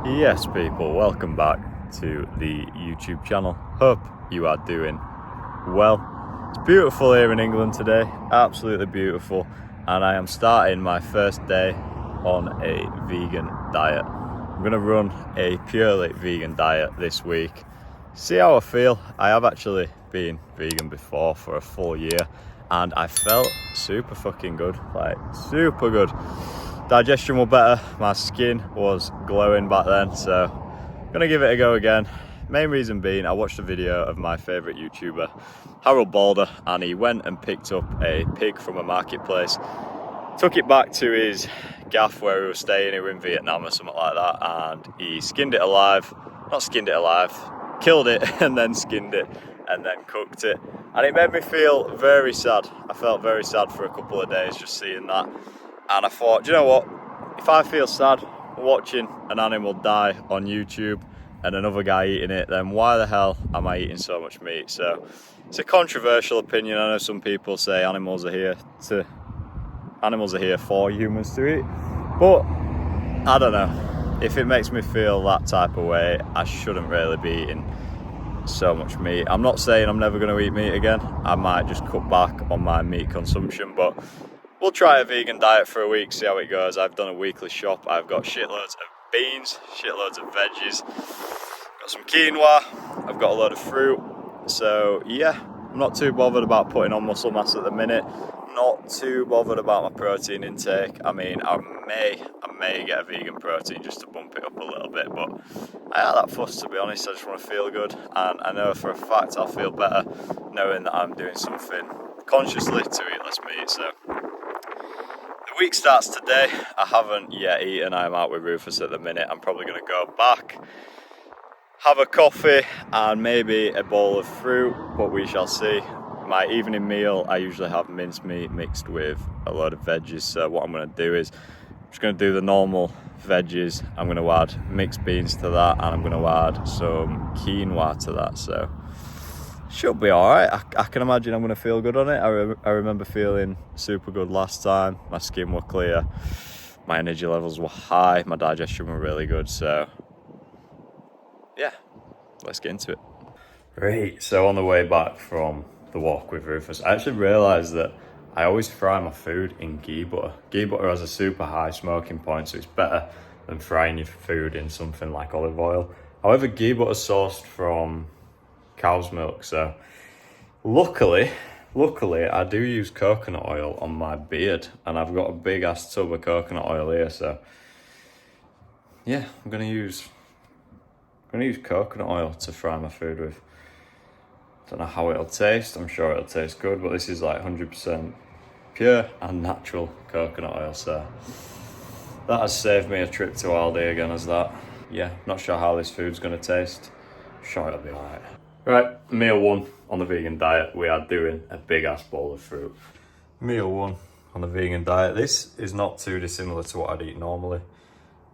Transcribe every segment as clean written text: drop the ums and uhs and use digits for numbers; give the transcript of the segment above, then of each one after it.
Yes, people, welcome back to the YouTube channel. Hope you are doing well. It's beautiful here in England today, absolutely beautiful, and I am starting my first day on a vegan diet. I'm going to run a purely vegan diet this week. See how I feel. I have actually been vegan before for a full year, and I felt super fucking good, like super good. Digestion was better, my skin was glowing back then, so I'm gonna give it a go again. Main reason being, I watched a video of my favourite YouTuber, Harold Balder, and he went and picked up a pig from a marketplace, took it back to his gaff where he was staying. He was in Vietnam or something like that, and he killed it and then skinned it and then cooked it, and it made me feel very sad. I felt very sad for a couple of days just seeing that. And I thought, do you know what? If I feel sad watching an animal die on YouTube and another guy eating it, then why the hell am I eating so much meat? So it's a controversial opinion. I know some people say animals are here for humans to eat, but I don't know. If it makes me feel that type of way, I shouldn't really be eating so much meat. I'm not saying I'm never going to eat meat again. I might just cut back on my meat consumption, but we'll try a vegan diet for a week, see how it goes. I've done a weekly shop. I've got shitloads of beans, shitloads of veggies, got some quinoa, I've got a load of fruit. So yeah, I'm not too bothered about putting on muscle mass at the minute. Not too bothered about my protein intake. I mean, I may get a vegan protein just to bump it up a little bit, but I ain't that fussed, to be honest. I just want to feel good, and I know for a fact I'll feel better knowing that I'm doing something consciously to eat less meat. So the week starts today. I haven't yet eaten. I'm out with Rufus at the minute. I'm probably going to go back, have a coffee and maybe a bowl of fruit, but we shall see. My evening meal, I usually have mincemeat mixed with a load of veggies. So what I'm going to do is I'm just going to do the normal veggies. I'm going to add mixed beans to that, and I'm going to add some quinoa to that. So should be alright. I can imagine I'm going to feel good on it. I remember feeling super good last time. My skin was clear, my energy levels were high, my digestion were really good. So yeah, let's get into it. Right, so on the way back from the walk with Rufus, I actually realised that I always fry my food in ghee butter. Ghee butter has a super high smoking point, so it's better than frying your food in something like olive oil. However, ghee butter is sourced from cow's milk, so luckily I do use coconut oil on my beard, and I've got a big ass tub of coconut oil here. So yeah, I'm gonna use coconut oil to fry my food with. Don't know how it'll taste. I'm sure it'll taste good, but this is like 100% pure and natural coconut oil, so that has saved me a trip to Aldi again as that. Yeah, not sure how this food's gonna taste. I'm sure it'll be alright. Right, meal one on the vegan diet, we are doing a big ass bowl of fruit. Meal one on the vegan diet. This is not too dissimilar to what I'd eat normally.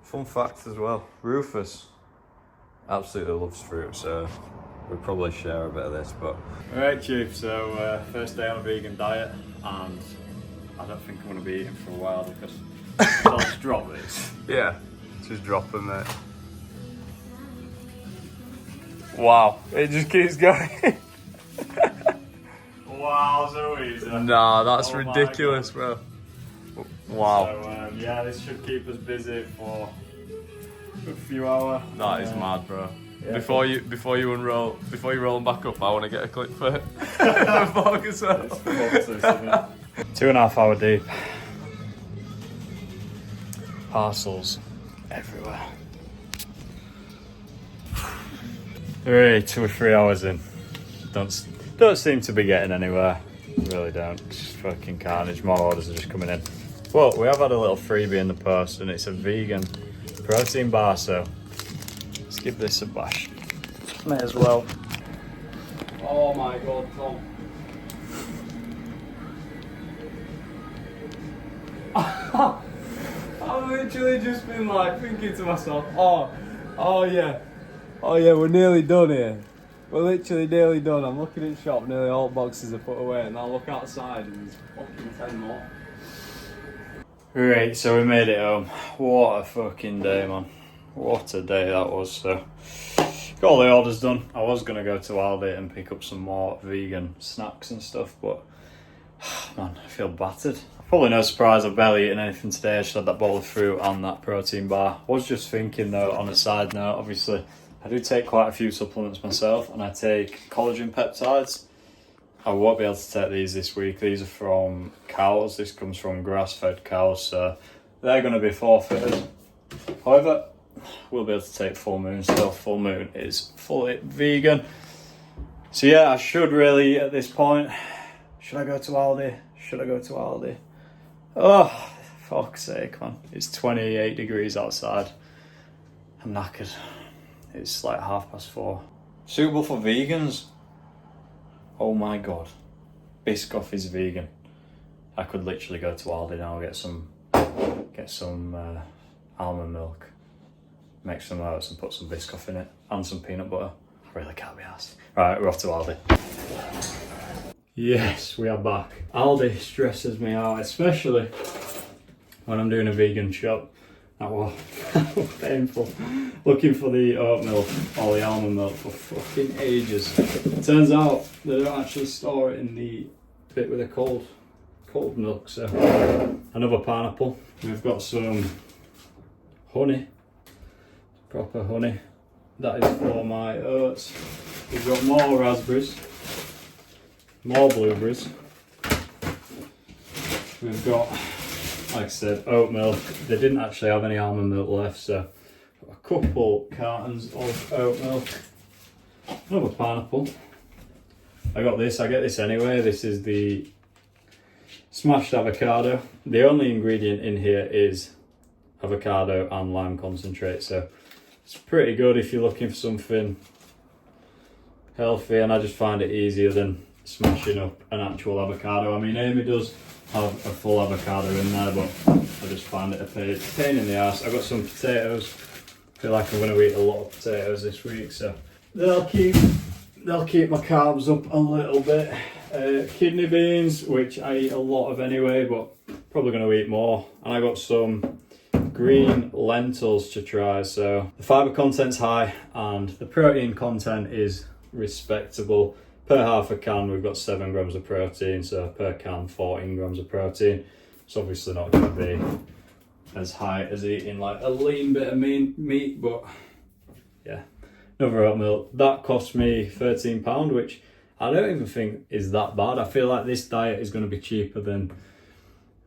Fun fact as well, Rufus absolutely loves fruit, so we'll probably share a bit of this. But alright, Chief, so first day on a vegan diet, and I don't think I'm going to be eating for a while because I'll just drop this. Yeah, just drop them there. Wow, it just keeps going. Wow, so easy. Nah, that's ridiculous, bro. Wow. So yeah, this should keep us busy for a few hours. That is mad, bro. Yeah, before you roll them back up, I want to get a clip for it. Vlog as well. 2.5 hour deep. Parcels everywhere. 2 or 3 hours in. Don't seem to be getting anywhere. Really don't. Just fucking carnage. More orders are just coming in. But we have had a little freebie in the post, and it's a vegan protein bar, so let's give this a bash. May as well. Oh my god, Tom. I've literally just been like thinking to myself, oh yeah, we're nearly done here. We're literally nearly done. I'm looking in shop, nearly all boxes are put away, and I look outside and there's fucking 10 more. Right, so we made it home. What a fucking day, man. What a day that was. So got all the orders done. I was gonna go to Aldi and pick up some more vegan snacks and stuff, but man, I feel battered. Probably no surprise, I've barely eaten anything today. I just had that bowl of fruit and that protein bar. I was just thinking though, on a side note, obviously I do take quite a few supplements myself, and I take collagen peptides. I won't be able to take these this week. These are from cows. This comes from grass-fed cows, so they're going to be forfeited. However, we'll be able to take Full Moon still. Full Moon is fully vegan. So yeah, I should really, at this point, should I go to Aldi? Should I go to Aldi? Oh, fuck's sake, man. It's 28 degrees outside. I'm knackered. It's like 4:30. Suitable for vegans? Oh my god. Biscoff is vegan. I could literally go to Aldi now and get some almond milk, make some oats and put some Biscoff in it and some peanut butter. I really can't be arsed. Right, we're off to Aldi. Yes, we are back. Aldi stresses me out, especially when I'm doing a vegan shop. That was painful. Looking for the oat milk or the almond milk for fucking ages. Turns out they don't actually store it in the bit with the cold milk. So another pineapple. We've got some honey, proper honey. That is for my oats. We've got more raspberries, more blueberries. We've got, like I said, oat milk. They didn't actually have any almond milk left, so a couple cartons of oat milk. Another pineapple. I got this, I get this anyway. This is the smashed avocado. The only ingredient in here is avocado and lime concentrate, so it's pretty good if you're looking for something healthy, and I just find it easier than smashing up an actual avocado. I mean, Amy does have a full avocado in there, but I just find it a pain in the ass. I've got some potatoes. I feel like I'm going to eat a lot of potatoes this week, so they'll keep my carbs up a little bit. Kidney beans, which I eat a lot of anyway, but probably going to eat more. And I got some green lentils to try. So the fibre content's high and the protein content is respectable. Per half a can we've got 7 grams of protein, so per can 14 grams of protein. It's obviously not going to be as high as eating like a lean bit of meat, but yeah. Another oat milk. That cost me £13, which I don't even think is that bad. I feel like this diet is going to be cheaper than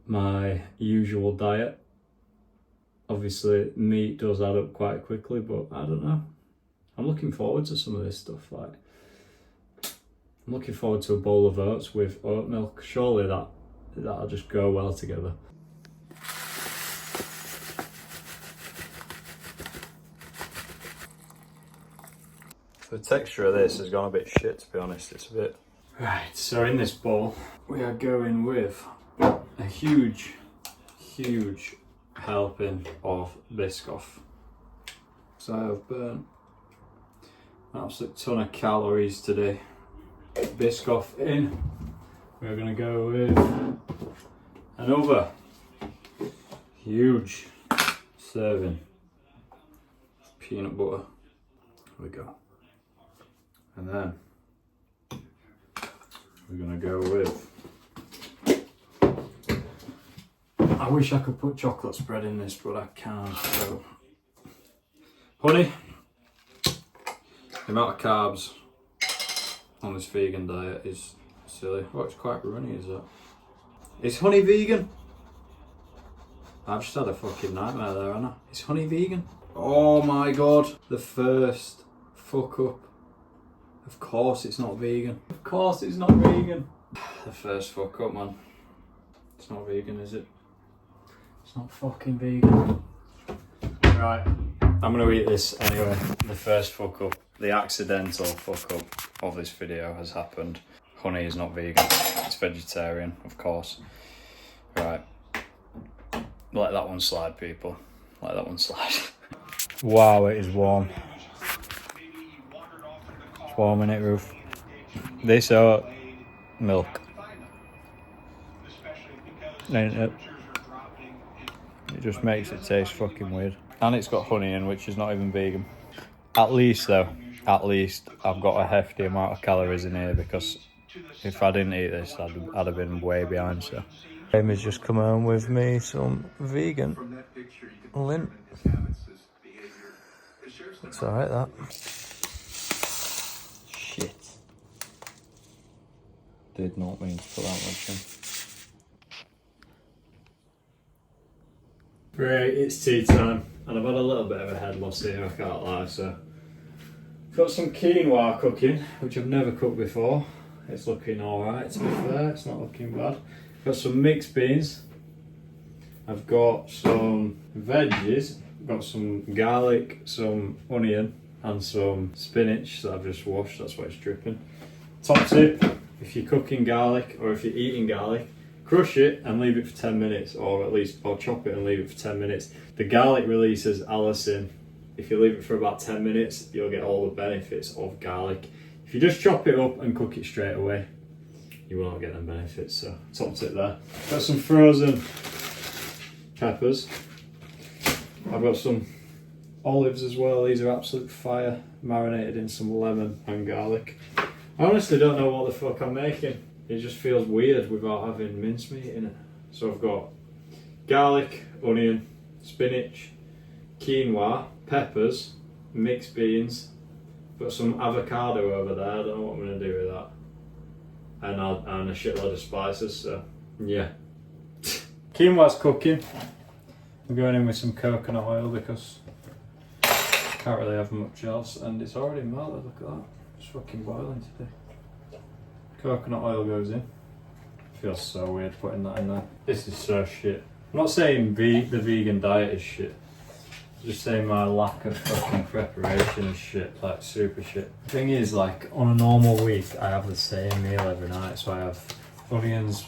my usual diet. Obviously meat does add up quite quickly, but I don't know. I'm looking forward to some of this stuff. Like, I'm looking forward to a bowl of oats with oat milk. Surely that'll just go well together. The texture of this has gone a bit shit, to be honest. It's a bit... Right, so in this bowl we are going with a huge helping of Biscoff. So I have burnt an absolute ton of calories today. Biscoff in. We're going to go with another huge serving of peanut butter. There we go. And then we're going to go with, I wish I could put chocolate spread in this, but I can't. So honey. The amount of carbs on this vegan diet is silly. Oh, it's quite runny, is that? Is honey vegan? I've just had a fucking nightmare there, haven't I? Is honey vegan? Oh my god. The first fuck up. Of course it's not vegan. Of course it's not vegan. The first fuck up, man. It's not vegan, is it? It's not fucking vegan. Right. I'm gonna eat this anyway. The first fuck up. The accidental fuck up of this video has happened. Honey is not vegan, it's vegetarian, of course. Right, let that one slide, people. Let that one slide. Wow, it is warm. It's warm, innit, Ruth? This oat milk. Ain't it? It just makes it taste fucking weird. And it's got honey in, which is not even vegan. At least though, I've got a hefty amount of calories in here, because if I didn't eat this, I'd have been way behind. So Amy's just come home with me some vegan Lindt. It's alright, that. Shit. Did not mean to put that much in. Right, it's tea time, and I've had a little bit of a head loss here, I can't lie, so got some quinoa cooking, which I've never cooked before. It's looking alright, to be fair, it's not looking bad. Got some mixed beans. I've got some veggies, got some garlic, some onion, and some spinach that I've just washed, that's why it's dripping. Top tip, if you're cooking garlic, or if you're eating garlic, crush it and leave it for 10 minutes, or chop it and leave it for 10 minutes. The garlic releases allicin. If you leave it for about 10 minutes, you'll get all the benefits of garlic. If you just chop it up and cook it straight away, you will not get them benefits, so top tip there. Got some frozen peppers. I've got some olives as well, these are absolute fire, marinated in some lemon and garlic. I honestly don't know what the fuck I'm making. It just feels weird without having mincemeat in it. So I've got garlic, onion, spinach, quinoa, peppers, mixed beans, got some avocado over there, I don't know what I'm going to do with that. And a shitload of spices, so yeah. Quinoa's cooking. I'm going in with some coconut oil because I can't really have much else, and it's already melted, look at that. It's fucking boiling today. Coconut oil goes in. Feels so weird putting that in there. This is so shit. I'm not saying the vegan diet is shit. I'm just saying my lack of fucking preparation is shit, like super shit. Thing is, like on a normal week, I have the same meal every night. So I have onions,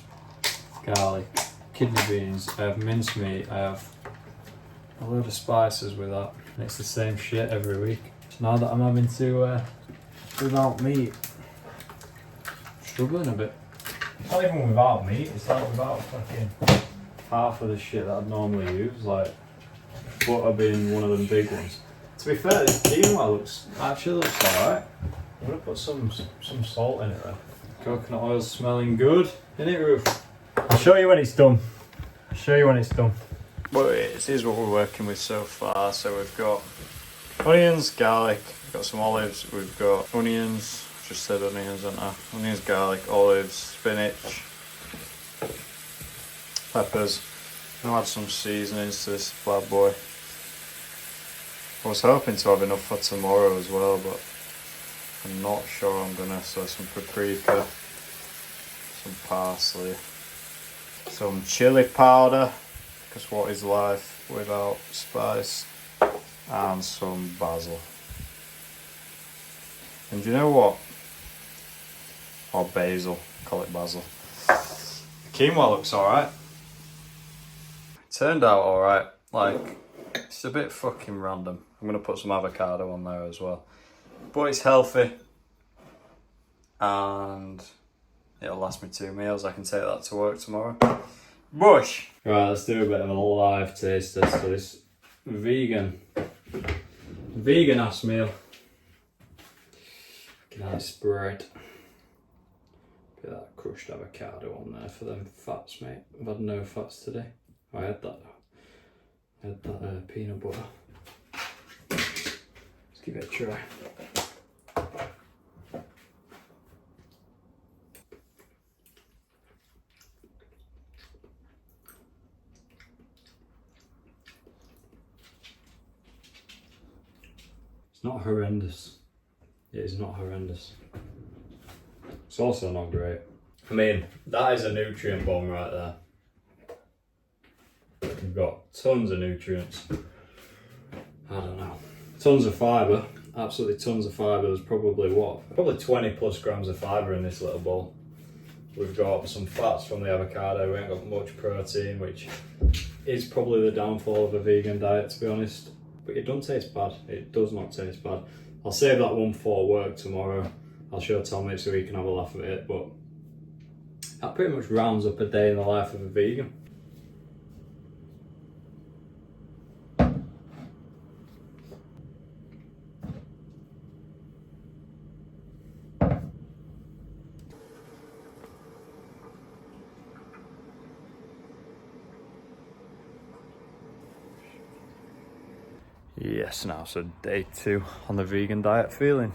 garlic, kidney beans, I have mincemeat, I have a load of spices with that. And it's the same shit every week. So now that I'm having to without meat, struggling a bit. It's not even without meat, it's like without fucking half of the shit that I'd normally use, like butter being one of them big ones. To be fair, this quinoa actually looks alright. I'm gonna put some salt in it though. Coconut oil's smelling good, isn't it, Ruth? I'll show you when it's done. Well, here's what we're working with so far. So we've got onions, garlic, we've got some olives, we've got onions, just said onions, haven't I? Onions, garlic, olives, spinach, peppers. I'm gonna add some seasonings to this bad boy. I was hoping to have enough for tomorrow as well, but I'm not sure I'm gonna. So some paprika, some parsley, some chili powder, because what is life without spice, and some basil. And do you know what? Or basil, call it basil. Quinoa looks alright. Turned out alright, like, it's a bit fucking random. I'm going to put some avocado on there as well. But it's healthy. And it'll last me 2 meals. I can take that to work tomorrow. Bush! Right, let's do a bit of a live taste test for this vegan ass meal. Nice spread. Bit of that crushed avocado on there for them fats, mate. I've had no fats today. I had that peanut butter. Let's give it a try. It's not horrendous. It is not horrendous. It's also not great. I mean, that is a nutrient bomb right there. We've got tons of nutrients. I don't know. Tons of fibre. Absolutely tons of fibre. There's probably 20 plus grams of fibre in this little bowl. We've got some fats from the avocado. We ain't got much protein, which is probably the downfall of a vegan diet, to be honest. But it doesn't taste bad. It does not taste bad. I'll save that one for work tomorrow. I'll show Tommy so he can have a laugh at it. But that pretty much rounds up a day in the life of a vegan. Yes, now so day 2 on the vegan diet. Feeling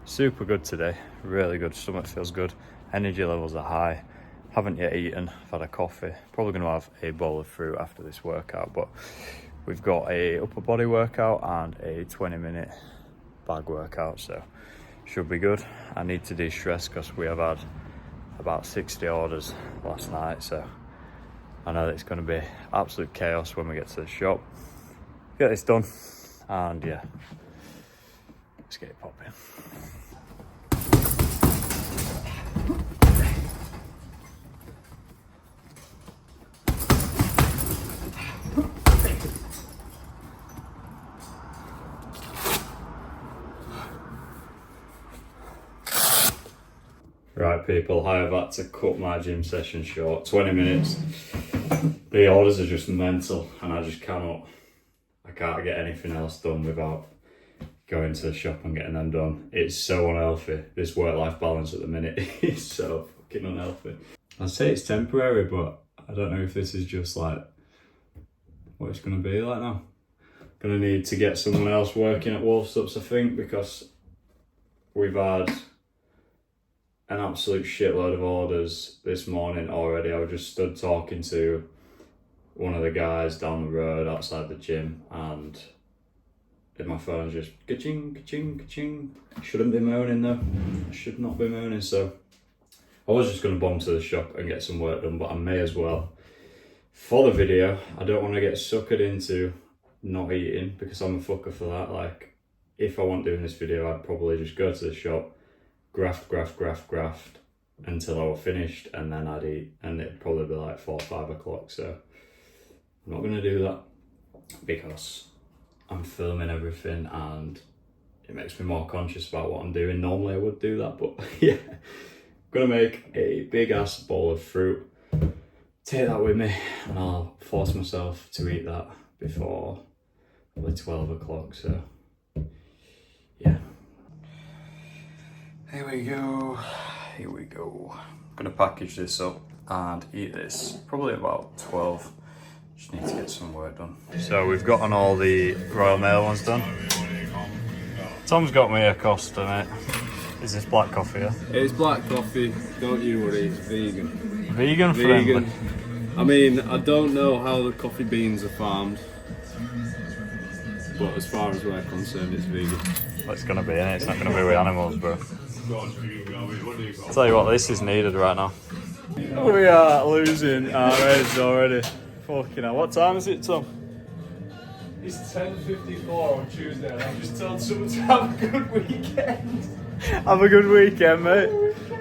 super good today, really good. Stomach feels good, energy levels are high. Haven't yet eaten, I've had a coffee. Probably going to have a bowl of fruit after this workout, but we've got a upper body workout and a 20-minute bag workout, so should be good. I need to de-stress because we have had about 60 orders last night, so I know that it's going to be absolute chaos when we get to the shop. Get this done, and yeah, let's get it popping. Right people, I have had to cut my gym session short, 20 minutes. The orders are just mental and I can't get anything else done without going to the shop and getting them done. It's so unhealthy. This work-life balance at the minute is so fucking unhealthy. I'd say it's temporary, but I don't know if this is just like what it's gonna be like now. Gonna need to get someone else working at Wolfstops, I think, because we've had an absolute shitload of orders this morning already. I was just stood talking to one of the guys down the road outside the gym, and my phone's just ka-ching, ka-ching, ka-ching. Shouldn't be moaning though. I should not be moaning, so I was just going to bomb to the shop and get some work done, but I may as well. For the video, I don't want to get suckered into not eating because I'm a fucker for that. Like, if I wasn't doing this video, I'd probably just go to the shop, graft until I were finished, and then I'd eat, and it'd probably be like 4 or 5 o'clock. So I'm not going to do that because I'm filming everything and it makes me more conscious about what I'm doing. Normally I would do that, but yeah, I'm gonna make a big ass bowl of fruit, take that with me, and I'll force myself to eat that before probably 12 o'clock. So yeah, here we go. I'm gonna package this up and eat this probably about 12. Just need to get some work done. So we've gotten all the Royal Mail ones done. Tom's got me a Costa, mate. Is this black coffee, yeah? It's black coffee, don't you worry, it's vegan. Vegan friendly. I mean, I don't know how the coffee beans are farmed, but as far as we're concerned, it's vegan. Well, it's gonna be, innit? It's not gonna be with animals, bro. I'll tell you what, this is needed right now. We are losing our heads already. Fucking hell, what time is it, Tom? It's 10:54 on Tuesday, and I just told someone to have a good weekend. Have a good weekend, mate.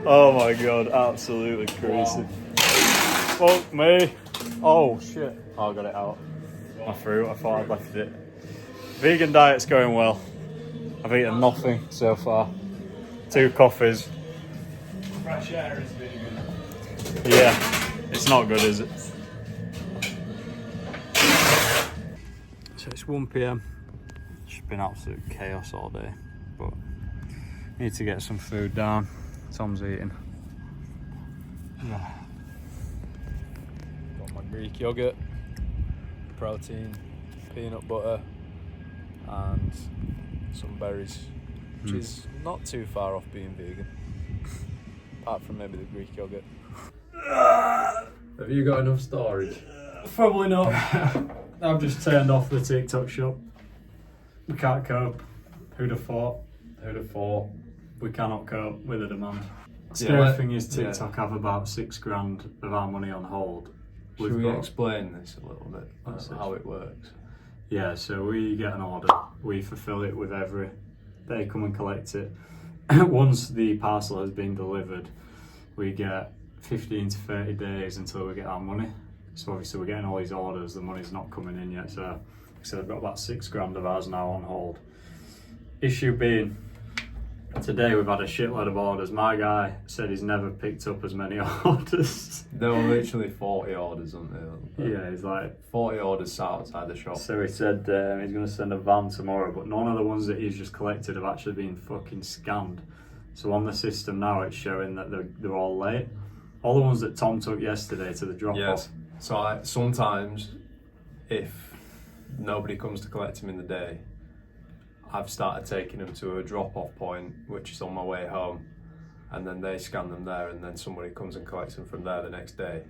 Oh my god, absolutely crazy. Wow. Fuck me. Oh shit. Oh, I got it out. My fruit, I thought I'd left it. Vegan diet's going well. I've eaten nothing so far. 2 coffees. Fresh air is vegan. Yeah, it's not good, is it? So it's 1 PM. It's just been absolute chaos all day, but need to get some food down. Tom's eating. Got my Greek yogurt, protein, peanut butter, and some berries, which is not too far off being vegan, apart from maybe the Greek yogurt. Have you got enough storage? Probably not. I've just turned off the TikTok shop. We can't cope. Who'd have thought? We cannot cope with the demand. Scary thing is TikTok have about 6 grand of our money on hold. Should we explain this a little bit, how it works? Yeah, so we get an order, we fulfill it with they come and collect it. Once the parcel has been delivered, we get 15 to 30 days until we get our money. So obviously we're getting all these orders, the money's not coming in yet. So I've got about 6 grand of ours now on hold. Issue being, today we've had a shitload of orders. My guy said he's never picked up as many orders. There were literally 40 orders, weren't there? Yeah, he's like 40 orders sat outside the shop. So he said he's going to send a van tomorrow, but none of the ones that he's just collected have actually been fucking scanned. So on the system now it's showing that they're all late. All the ones that Tom took yesterday to the drop-off. Yes. So sometimes if nobody comes to collect him in the day, I've started taking them to a drop-off point, which is on my way home, and then they scan them there, and then somebody comes and collects them from there the next day.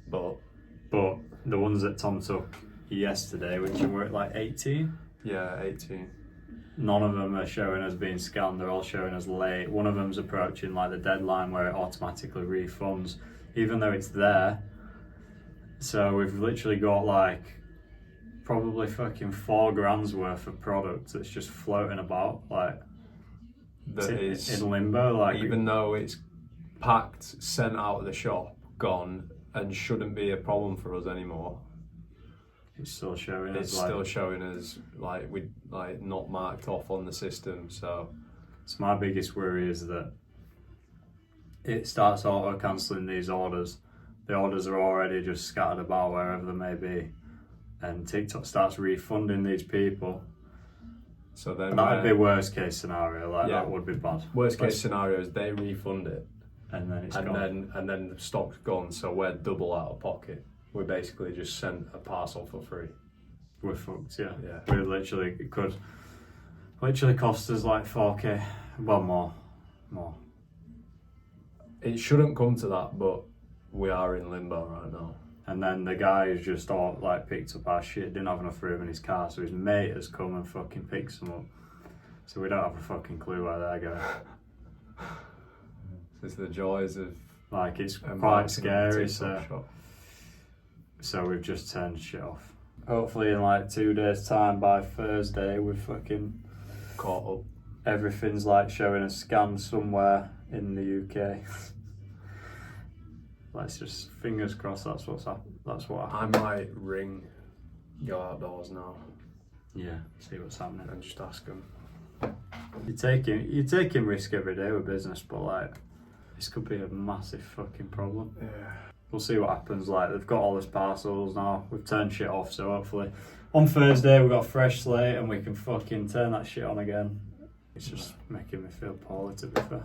But the ones that Tom took yesterday, which were at like 18, yeah, 18. none of them are showing as being scanned. They're all showing as late. One of them's approaching like the deadline where it automatically refunds, even though it's there. So we've literally got like probably fucking $4,000 worth of product that's just floating about, like That is in limbo. Like, even though it's packed, sent out of the shop, gone, and shouldn't be a problem for us anymore, it's still showing. it's as like, still showing as like we like not marked off on the system. So my biggest worry is that it starts auto cancelling these orders. The orders are already just scattered about wherever they may be, and TikTok starts refunding these people. so then That'd be worst case scenario. Like, Yeah. that would be bad. worst case scenario is they refund it, And then it's and gone. then the stock's gone, so we're double out of pocket. We basically just sent a parcel for free. We're fucked. Yeah. Yeah. We literally, it could literally cost us like 4K. Well, more. It shouldn't come to that, but we are in limbo right now. And then the guy who's just all like picked up our shit didn't have enough room in his car, so his mate has come and fucking picked some up. So we don't have a fucking clue where they're going. It's the joys of Like, it's quite embarking on a scary. TikTok shop. So we've just turned shit off. Hopefully in like 2 days' time, by Thursday, we've fucking Caught up. everything's like showing a scan somewhere in the UK. Let's just fingers crossed that's what's happened. That's what happened. I might ring Go Outdoors now Yeah, see what's happening. and just ask them. You're taking risk every day with business, but like, this could be a massive fucking problem. Yeah. We'll see what happens. Like, they've got all these parcels now. We've turned shit off, so hopefully on Thursday we've got a fresh slate and we can fucking turn that shit on again. It's just making me feel poorly, to be fair.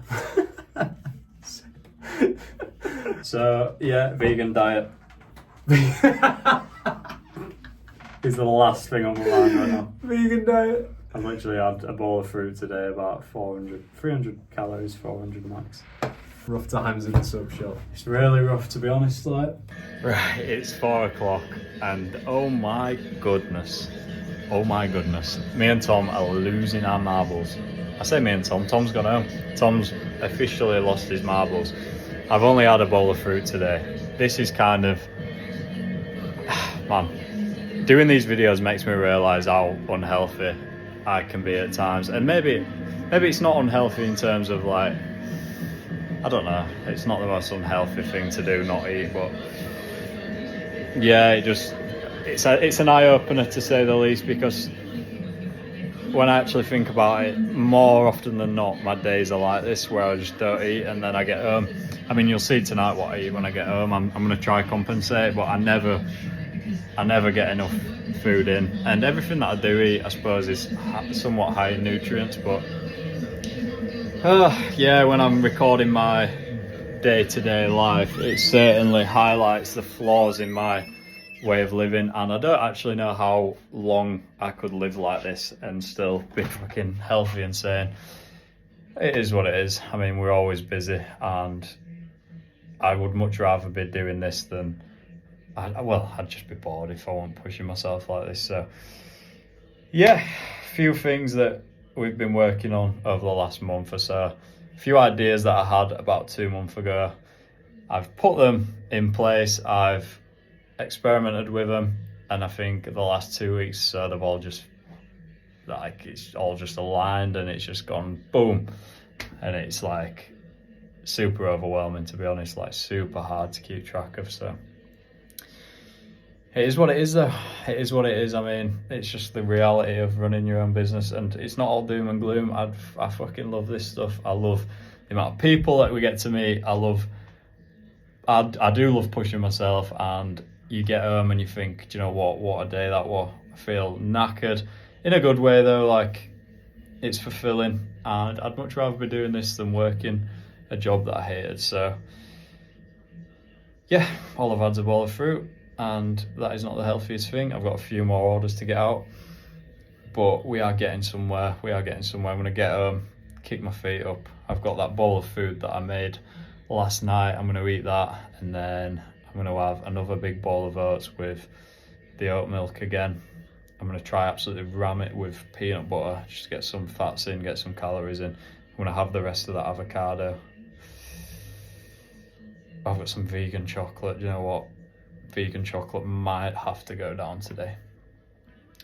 So yeah, vegan diet is the last thing on my mind right now. Vegan diet. I literally had a bowl of fruit today, about 300 calories, 400 max. Rough times in the sub shop. It's really rough, to be honest. Like, right, it's 4 o'clock, and oh my goodness, me and Tom are losing our marbles. I say me and Tom. Tom's gone home. Tom's officially lost his marbles. I've only had a bowl of fruit today. This is kind of, man, doing these videos makes me realise how unhealthy I can be at times, and maybe it's not unhealthy in terms of like, I don't know, it's not the most unhealthy thing to do, not eat, but yeah, it's an eye-opener to say the least, because when I actually think about it, more often than not, my days are like this, where I just don't eat, and then I get home. I mean, you'll see tonight what I eat when I get home. I'm going to try compensate, but I never get enough food in, and everything that I do eat, I suppose, is somewhat high in nutrients, but yeah, when I'm recording my day-to-day life, it certainly highlights the flaws in my way of living, and I don't actually know how long I could live like this and still be fucking healthy and sane. It is what it is. I mean, we're always busy, and I would much rather be doing this than I'd just be bored if I wasn't pushing myself like this. So yeah, a few things that we've been working on over the last month or so. A few ideas that I had about 2 months ago. I've put them in place. I've experimented with them, and I think the last 2 weeks, so they've all just, like, it's all just aligned, and it's just gone boom, and it's like super overwhelming, to be honest, like super hard to keep track of. So it is what it is, though. It is what it is. I mean, it's just the reality of running your own business, and it's not all doom and gloom. I fucking love this stuff. I love the amount of people that we get to meet. I do love pushing myself, and you get home and you think, do you know what a day that was. I feel knackered in a good way, though. Like, it's fulfilling, and I'd much rather be doing this than working a job that I hated. So yeah, all I've had's a bowl of fruit, and that is not the healthiest thing. I've got a few more orders to get out, but we are getting somewhere. I'm gonna get home, kick my feet up. I've got that bowl of food that I made last night. I'm gonna eat that, and then I'm gonna have another big bowl of oats with the oat milk again. I'm gonna try absolutely ram it with peanut butter just to get some fats in, get some calories in. I'm gonna have the rest of that avocado. I've got some vegan chocolate. Do you know what? Vegan chocolate might have to go down today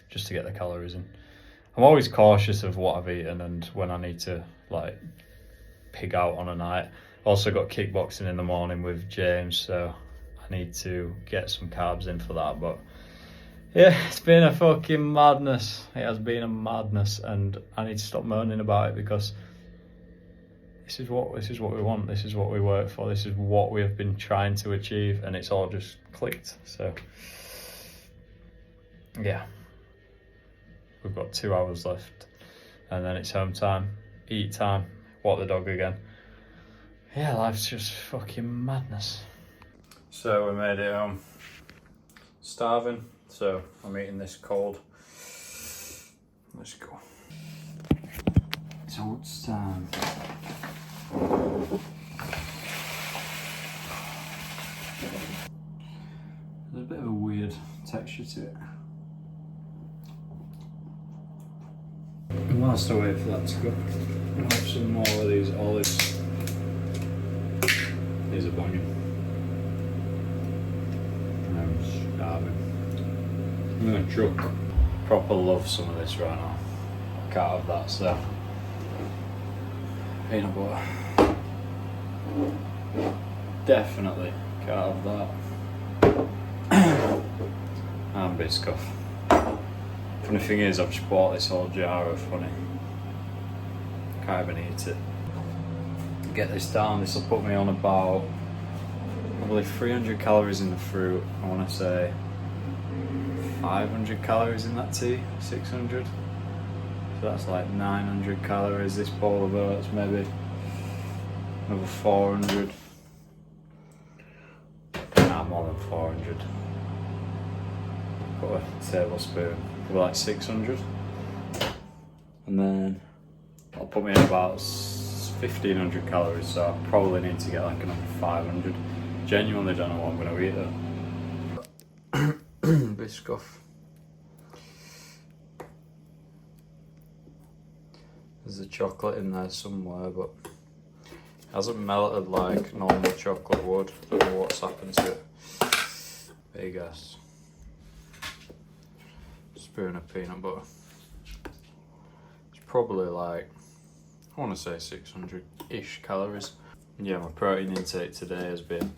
just to get the calories in. I'm always cautious of what I've eaten and when I need to like pig out on a night. Also got kickboxing in the morning with James, so I need to get some carbs in for that. But yeah, it's been a fucking madness. It has been a madness, and I need to stop moaning about it because this is what we want. This is what we work for. This is what we have been trying to achieve, and it's all just clicked. So yeah, we've got 2 hours left, and then it's home time, eat time, walk the dog again. Yeah, life's just fucking madness. So we made it home. Starving, so I'm eating this cold. Let's go. It's oats time. There's a bit of a weird texture to it. And whilst I wait for that to go, I'll have some more of these olives. Here's a bunion. I'm starving. I'm gonna chuck. Proper love some of this right now. I can't have that, so. Peanut butter. Definitely can't have that. And Biscoff. Funny thing is, I've just bought this whole jar of honey. Can't even eat it. Get this down, this will put me on about probably 300 calories in the fruit. I want to say 500 calories in that tea, 600. So that's like 900 calories. This bowl of oats, maybe another 400. Nah, more than 400. Put a tablespoon, probably like 600. And then I'll put me in about 1500 calories, so I probably need to get like another 500. Genuinely don't know what I'm going to eat though. Biscoff. There's a chocolate in there somewhere, but it hasn't melted like normal chocolate would. Don't know what's happened to it. Big ass spoon of peanut butter. It's probably like, I want to say 600-ish calories. Yeah, my protein intake today has been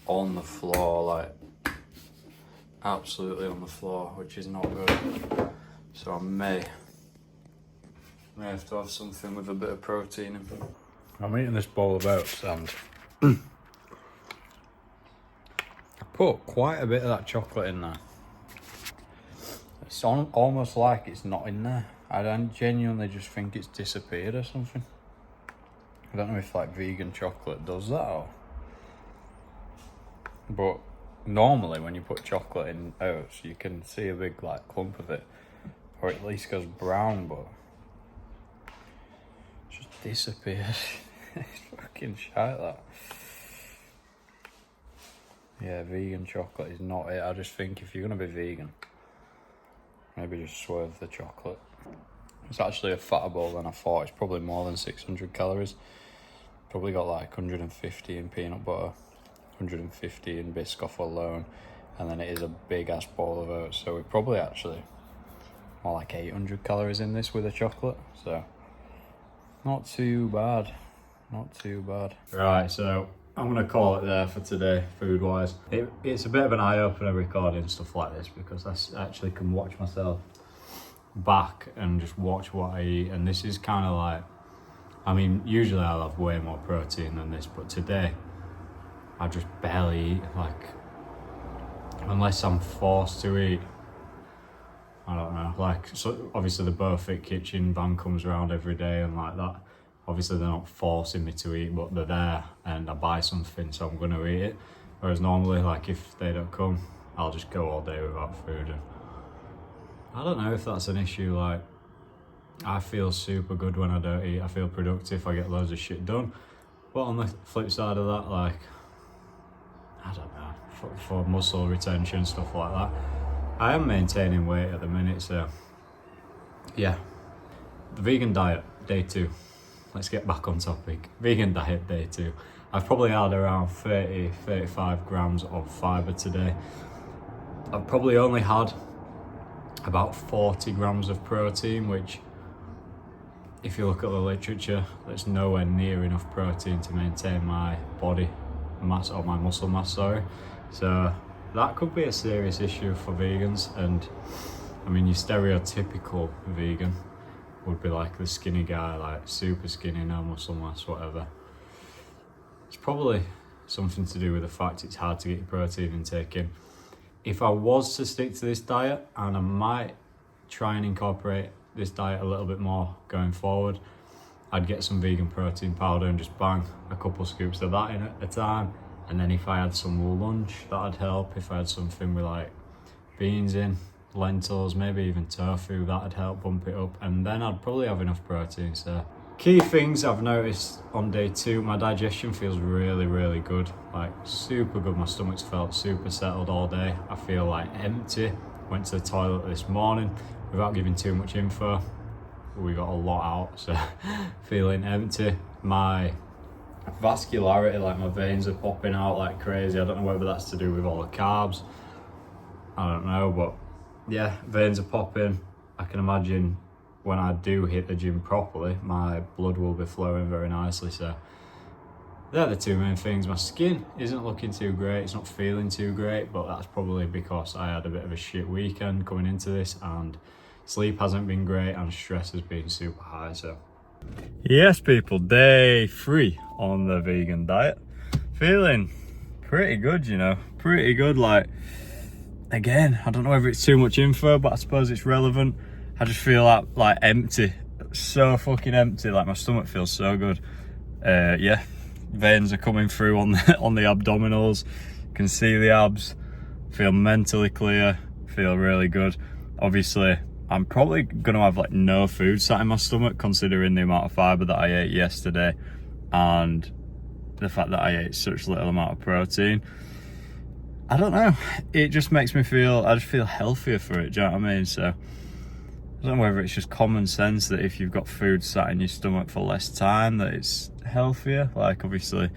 on the floor, like absolutely on the floor, which is not good. So I may have to have something with a bit of protein in. I'm eating this bowl of oats and I put quite a bit of that chocolate in there. It's almost like it's not in there. I don't genuinely just think it's disappeared or something. I don't know if like vegan chocolate does that or... But normally when you put chocolate in oats, you can see a big like clump of it, or at least goes brown, but it just disappeared. It's fucking shite that. Yeah, vegan chocolate is not it. I just think if you're gonna be vegan, maybe just swerve the chocolate. It's actually a fatter bowl than I thought. It's probably more than 600 calories. Probably got like 150 in peanut butter, 150 in Biscoff alone, and then it is a big ass bowl of oats. So we're probably actually more like 800 calories in this with the chocolate. So not too bad, not too bad. Right, so I'm gonna call it there for today, food wise. It's a bit of an eye opener recording stuff like this because I actually can watch myself back and just watch what I eat, and this is kind of like, I mean, usually I'll have way more protein than this, but today I just barely eat, like, unless I'm forced to eat. I don't know, like, so obviously the Burfit Kitchen van comes around every day and like that. Obviously they're not forcing me to eat, but they're there and I buy something, so I'm going to eat it. Whereas normally, like, if they don't come, I'll just go all day without food. And I don't know if that's an issue. Like, I feel super good when I don't eat. I feel productive. I get loads of shit done. But on the flip side of that, like, I don't know, for muscle retention, stuff like that, I am maintaining weight at the minute, so yeah. The vegan diet, day 2. Let's get back on topic. Vegan diet, day 2. I've probably had around 30-35 grams of fibre today. I've probably only had about 40 grams of protein, which, if you look at the literature, there's nowhere near enough protein to maintain my body mass, or my muscle mass, sorry. So that could be a serious issue for vegans. And I mean, your stereotypical vegan would be like the skinny guy, like super skinny, no muscle mass, whatever. It's probably something to do with the fact it's hard to get your protein intake in. If I was to stick to this diet, and I might try and incorporate this diet a little bit more going forward, I'd get some vegan protein powder and just bang a couple scoops of that in at a time. And then if I had some lunch, that'd help. If I had something with like beans in, lentils, maybe even tofu, that'd help bump it up. And then I'd probably have enough protein. So key things I've noticed on day 2, my digestion feels really, really good. Like super good. My stomach's felt super settled all day. I feel like empty. Went to the toilet this morning without giving too much info. We got a lot out, so feeling empty. My vascularity, like my veins are popping out like crazy. I don't know whether that's to do with all the carbs. I don't know, but yeah, veins are popping. I can imagine when I do hit the gym properly, my blood will be flowing very nicely. So they're the 2 main things. My skin isn't looking too great. It's not feeling too great, but that's probably because I had a bit of a shit weekend coming into this, and sleep hasn't been great, and stress has been super high. So yes, people, day 3 on the vegan diet. Feeling pretty good, you know, pretty good. Like, again, I don't know whether it's too much info, but I suppose it's relevant. I just feel like empty, so fucking empty. Like my stomach feels so good. Yeah, veins are coming through on the abdominals. Can see the abs. Feel mentally clear. Feel really good. Obviously, I'm probably gonna have like no food sat in my stomach, considering the amount of fibre that I ate yesterday and the fact that I ate such little amount of protein. I don't know, it just makes me feel, I just feel healthier for it, do you know what I mean? So I don't know whether it's just common sense that if you've got food sat in your stomach for less time, that it's healthier. Like, obviously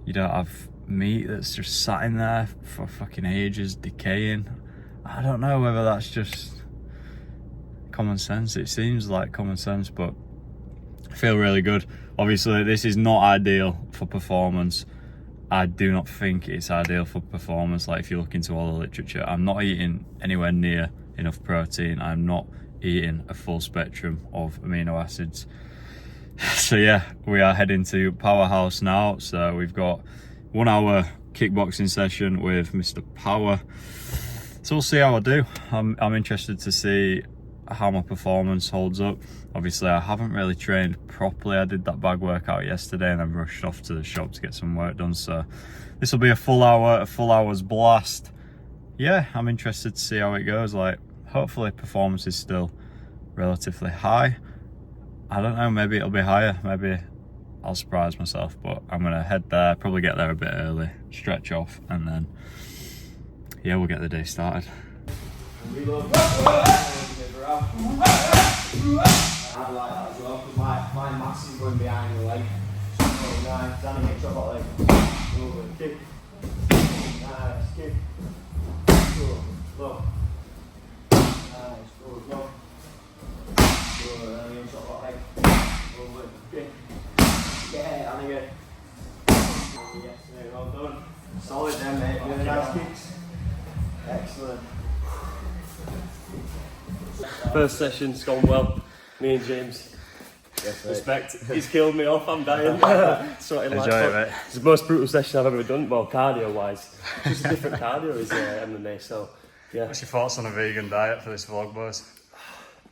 you don't have meat that's just sat in there for fucking ages decaying. I don't know whether that's just common sense. It seems like common sense, but I feel really good. Obviously this is not ideal for performance. I do not think it's ideal for performance. Like, if you look into all the literature, I'm not eating anywhere near enough protein. I'm not eating a full spectrum of amino acids. So yeah, we are heading to Powerhouse now. So we've got 1 hour kickboxing session with Mr. Power. So we'll see how I do. I'm interested to see how my performance holds up. Obviously I haven't really trained properly. I did that bag workout yesterday and then rushed off to the shop to get some work done. So this will be a full hour's blast. Yeah, I'm interested to see how it goes. Like, hopefully performance is still relatively high. I don't know, maybe it'll be higher. Maybe I'll surprise myself, but I'm gonna head there, probably get there a bit early, stretch off, and then yeah, we'll get the day started. I like that as well, because my mass is going behind the leg. So nice, Danny, make sure I've got leg. Over, kick. Nice, kick. Good, low. Nice, good, low. Good, Danny, make sure I've got leg. Over, kick. Yeah, Danny, good. Yes, mate, well done. Solid then, mate. Really nice kicks. Excellent. First session's gone well. Me and James. Yes, Respect. He's killed me off. I'm dying. Sweating like Enjoy it, fuck. mate. It's the most brutal session I've ever done. Well, cardio wise, just a different cardio is MMA. So yeah. What's your thoughts on a vegan diet for this vlog, boys?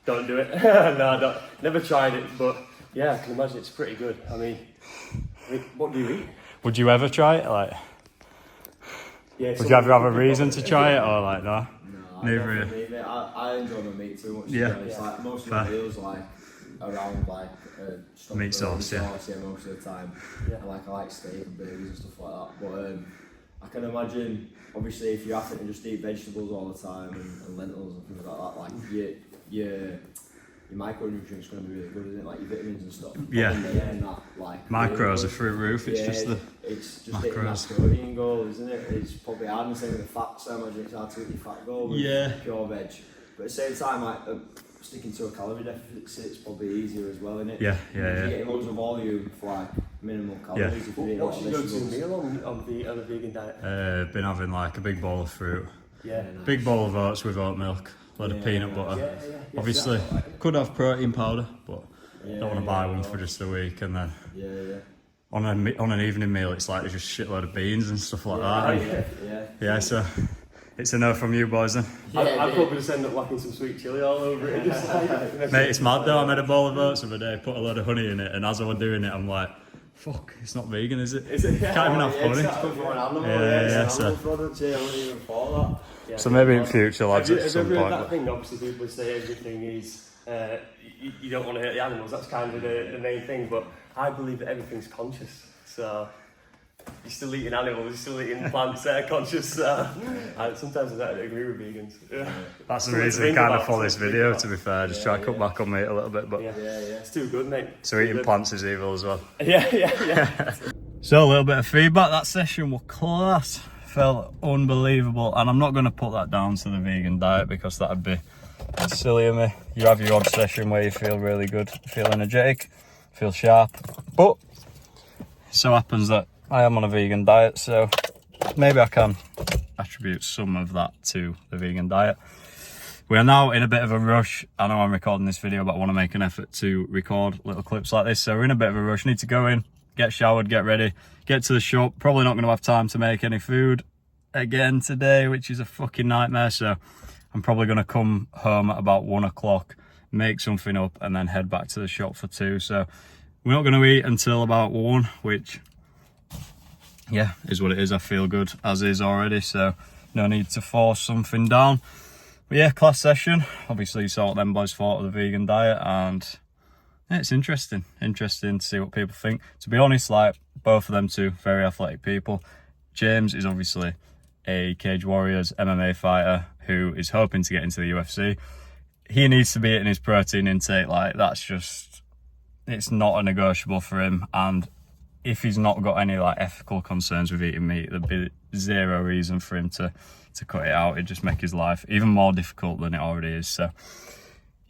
Don't do it. No, I don't. Never tried it, but yeah, I can imagine it's pretty good. I mean, what do you eat? Would you ever try it? Like, Yeah, would you ever have a reason to try it, or like no? Neither. I Yeah, I enjoy my meat too much. Yeah. It's like most of my Fair. meals like around like stock Meat sauce, yeah. yeah, most of the time. Yeah. And like I like steak and burgers and stuff like that. But I can imagine, obviously, if you're having to just eat vegetables all the time and lentils and things like that, like your micronutrients going to be really good, isn't it? Like your vitamins and stuff. Yeah. And that, like, Macros are through the roof. It's yeah, just the it's just hitting that macros. protein goal, isn't it? It's probably hard and same with the fats. I imagine it's hard to hit your fat goal with Yeah. pure veg. But at the same time, like sticking to a calorie deficit is probably easier as well, isn't it? Yeah, If you're yeah. getting loads of volume for like minimal calories. If you're eating a lot What's of your go-to vegetables. meal on a vegan diet? Been having like a big bowl of fruit, Yeah. big bowl of oats with oat milk, load of peanut butter. Yeah. Obviously, could have protein powder, but Yeah, don't want to buy one for just a week. And then Yeah. on an evening meal, it's like just shitload of beans and stuff like that. And Yeah. yeah, so it's a no from you boys then. I'd probably just end up whacking some sweet chilli all over it. Just like, Mate, it's mad though. I made a bowl of oats the other day, put a load of honey in it, and as I was doing it, I'm like, fuck, it's not vegan, is it? Is it? Can't even have honey. It's good for an animal. Yeah, It's yeah, an so- animal product. Yeah, I wouldn't even thought that. So maybe in future, lads, Have you at some ever heard point. that but- thing? Obviously, people say everything is you don't want to hurt the animals. That's kind of the main thing. But I believe that everything's conscious. So you're still eating animals, you're still eating plants that are conscious. So sometimes I don't agree with vegans. That's the Something to reason think kind of about, for this something to video, think to be fair. Just try to cut back on meat a little bit, but Yeah. Yeah. It's too good, mate. so eating plants is evil as well. Yeah. So a little bit of feedback. That session was class. Felt unbelievable, and I'm not going to put that down to the vegan diet because that'd be silly of me. You have your odd session where you feel really good, feel energetic, feel sharp, but it so happens that I am on a vegan diet, so maybe I can attribute some of that to the vegan diet. We are now in a bit of a rush. I know I'm recording this video, but I want to make an effort to record little clips like this, so we're in a bit of a rush. Need to go in, get showered, get ready, get to the shop. Probably not going to have time to make any food again today, which is a fucking nightmare. So I'm probably going to come home at about 1 o'clock, make something up, and then head back to the shop for 2. So we're not going to eat until about 1, which, yeah, is what it is. I feel good as is already, so no need to force something down. But yeah, class session. Obviously you saw what them boys thought of the vegan diet, and yeah, it's interesting to see what people think. To be honest, like, both of them two very athletic people. James is obviously a Cage Warriors MMA fighter who is hoping to get into the UFC. He needs to be hitting his protein intake. Like, that's just, it's not a negotiable for him. And if he's not got any like ethical concerns with eating meat, there'd be zero reason for him to cut it out. It'd just make his life even more difficult than it already is. So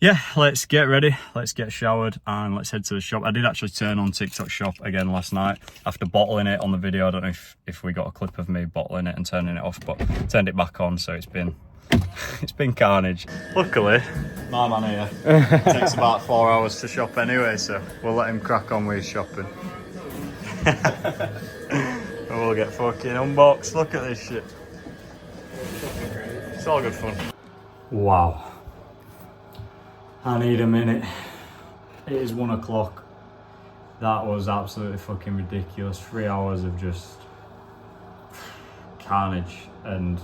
yeah, let's get ready, let's get showered, and let's head to the shop. I did actually turn on TikTok shop again last night after bottling it on the video. I don't know if we got a clip of me bottling it and turning it off, but turned it back on, so it's been carnage. Luckily, my man here takes about 4 hours to shop anyway, so we'll let him crack on with his shopping. And we'll get fucking unboxed. Look at this shit. It's all good fun. Wow. I need a minute. It is 1 o'clock. That was absolutely fucking ridiculous. 3 hours of just carnage, and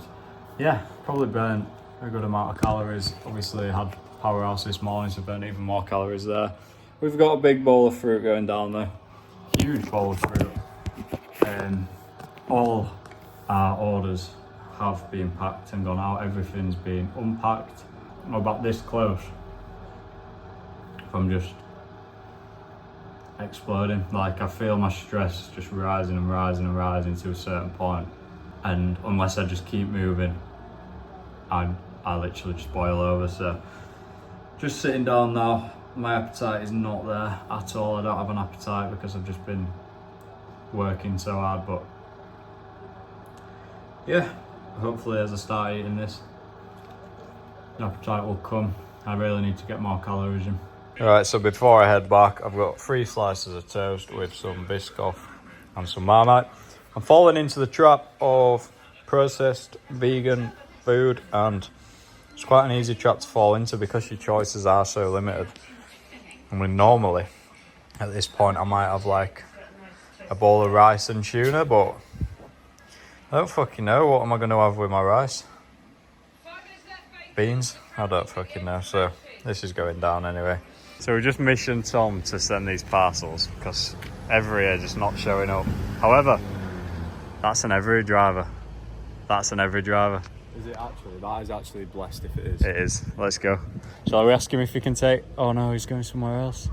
yeah, probably burned a good amount of calories. Obviously had Powerhouse this morning, so burned even more calories there. We've got a big bowl of fruit going down there. Huge bowl of fruit. All our orders have been packed and gone out. Everything's been unpacked. I'm about this close. I'm just exploding. Like, I feel my stress just rising and rising and rising to a certain point, and unless I just keep moving, I literally just boil over. So just sitting down now. My appetite is not there at all. I don't have an appetite because I've just been working so hard, but yeah, hopefully as I start eating this, the appetite will come. I really need to get more calories in. Alright, so before I head back, I've got 3 slices of toast with some Biscoff and some Marmite. I'm falling into the trap of processed vegan food, and it's quite an easy trap to fall into because your choices are so limited. I mean, normally at this point I might have like a bowl of rice and tuna, but I don't fucking know. What am I going to have with my rice? beans? I don't fucking know. So this is going down anyway. So we just missioned Tom to send these parcels because Every are just not showing up. However, that's an Every driver. That's an Every driver. Is it actually? That is actually blessed if it is. It is. Let's go. Shall we ask him if he can take... Oh no, he's going somewhere else.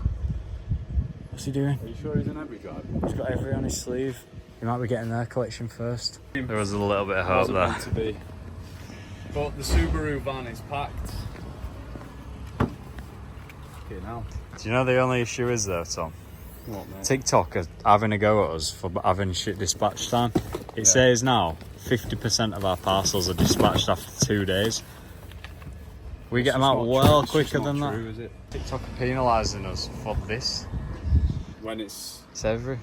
What's he doing? Are you sure he's an Every driver? He's got Every on his sleeve. He might be getting their collection first. There was a little bit of hope Wasn't there. meant to be. But the Subaru van is packed. Okay, now. Do you know the only issue is though, Tom? What, mate? TikTok are having a go at us for having shit dispatch time. It says now 50% of our parcels are dispatched after 2 days. We get them out well quicker than that. True, is it? TikTok are penalising us for this. When it's Every.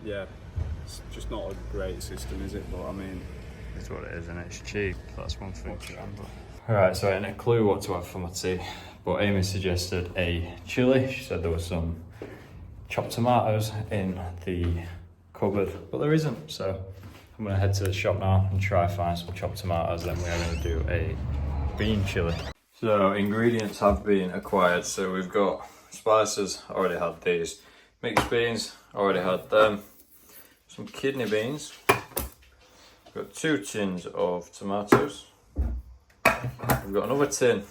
yeah, it's just not a great system, is it? But I mean, It's what it is, and it's cheap. That's one thing. Alright, so I didn't have a clue what to have for my tea, but Amy suggested a chilli. She said there was some chopped tomatoes in the cupboard, but there isn't. So I'm gonna head to the shop now and try find some chopped tomatoes. Then we are gonna do a bean chilli. So ingredients have been acquired. So we've got spices. Already had these. Mixed beans. Already had them. Some kidney beans. We've got 2 tins of tomatoes. We've got another tin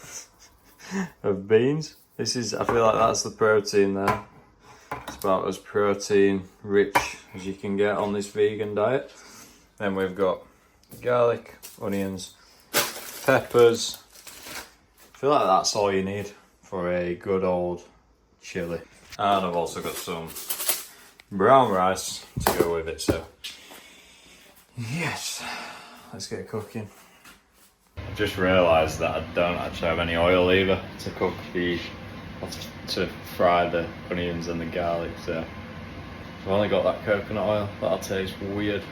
of beans. This is, I feel like that's the protein there. It's about as protein rich as you can get on this vegan diet. Then we've got garlic, onions, peppers. I feel like that's all you need for a good old chilli. And I've also got some brown rice to go with it, so yes, let's get cooking. I just realised that I don't actually have any oil either to cook to fry the onions and the garlic, so I've only got that coconut oil. That'll taste weird.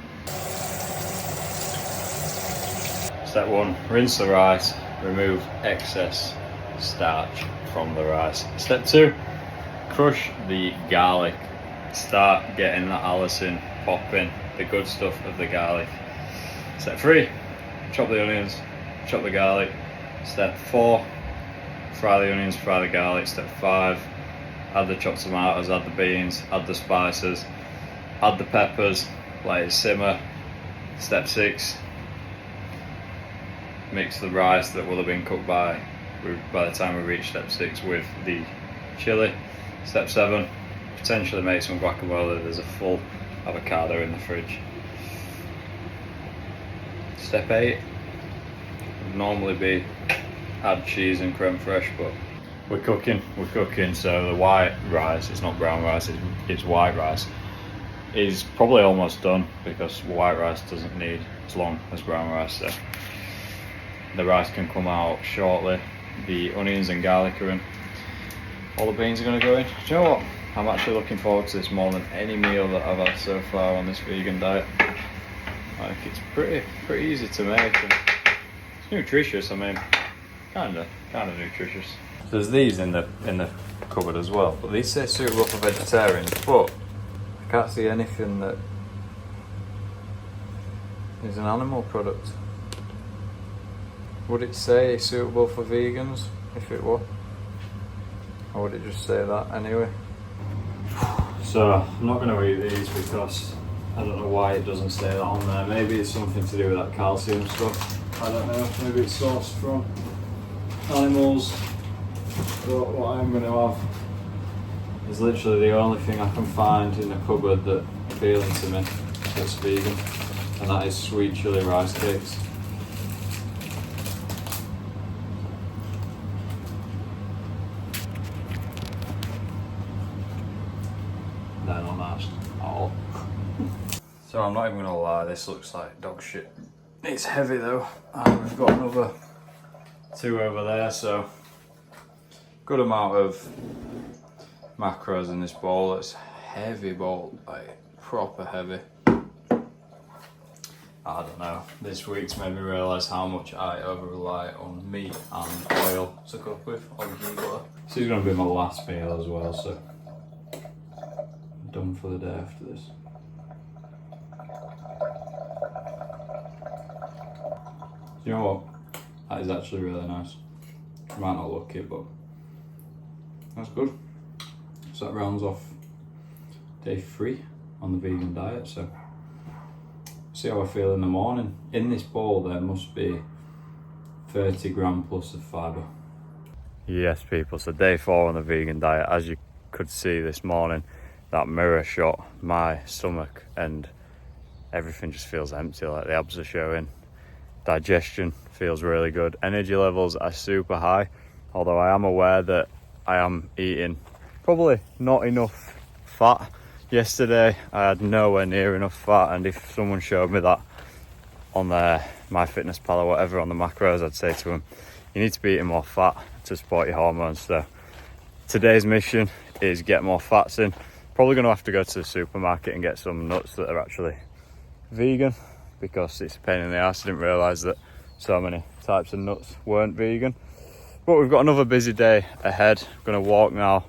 Step 1, rinse the rice, remove excess starch from the rice. Step 2, crush the garlic. Start getting that allicin popping, the good stuff of the garlic. Step 3, chop the onions, chop the garlic. Step 4, fry the onions, fry the garlic. Step 5, add the chopped tomatoes, add the beans, add the spices, add the peppers, let it simmer. Step 6, mix the rice that will have been cooked by the time we reach step 6 with the chilli. Step 7, potentially make some guacamole. There's a full avocado in the fridge. Step 8 would normally be add cheese and creme fraiche, but we're cooking. So the white rice, it's not brown rice, it's white rice, is probably almost done because white rice doesn't need as long as brown rice. So the rice can come out shortly. The onions and garlic are in. All the beans are going to go in. Do you know what? I'm actually looking forward to this more than any meal that I've had so far on this vegan diet. Like, it's pretty easy to make. And it's nutritious. I mean, kind of nutritious. There's these in the cupboard as well, but these say suitable for vegetarians. But I can't see anything that is an animal product. Would it say suitable for vegans if it were? Or would it just say that anyway? So I'm not going to eat these because I don't know why it doesn't say that on there. Maybe it's something to do with that calcium stuff. I don't know. Maybe it's sourced from animals. But what I'm going to have is literally the only thing I can find in the cupboard that's appealing to me that's vegan, and that is sweet chili rice cakes. They're not nice at all. So I'm not even gonna lie, this looks like dog shit. It's heavy though, and we've got another 2 over there, so good amount of macros in this bowl. It's a heavy bowl, like proper heavy. I don't know, this week's made me realise how much I over rely on meat and oil to cook with, or ghee butter. This is gonna be my last meal as well, so I'm done for the day after this. You know what? That is actually really nice. Might not look it, but that's good. So that rounds off day 3 on the vegan diet. So see how I feel in the morning. In this bowl there must be 30 gram plus of fibre. Yes, people, so day 4 on the vegan diet. As you could see this morning, that mirror shot my stomach and everything just feels empty, like the abs are showing. Digestion feels really good. Energy levels are super high, although I am aware that I am eating probably not enough fat. Yesterday I had nowhere near enough fat, and if someone showed me that on their MyFitnessPal or whatever on the macros, I'd say to them, you need to be eating more fat to support your hormones. So today's mission is get more fats in. Probably going to have to go to the supermarket and get some nuts that are actually vegan, because it's a pain in the ass. I didn't realise that so many types of nuts weren't vegan. But we've got another busy day ahead. I'm going to walk now.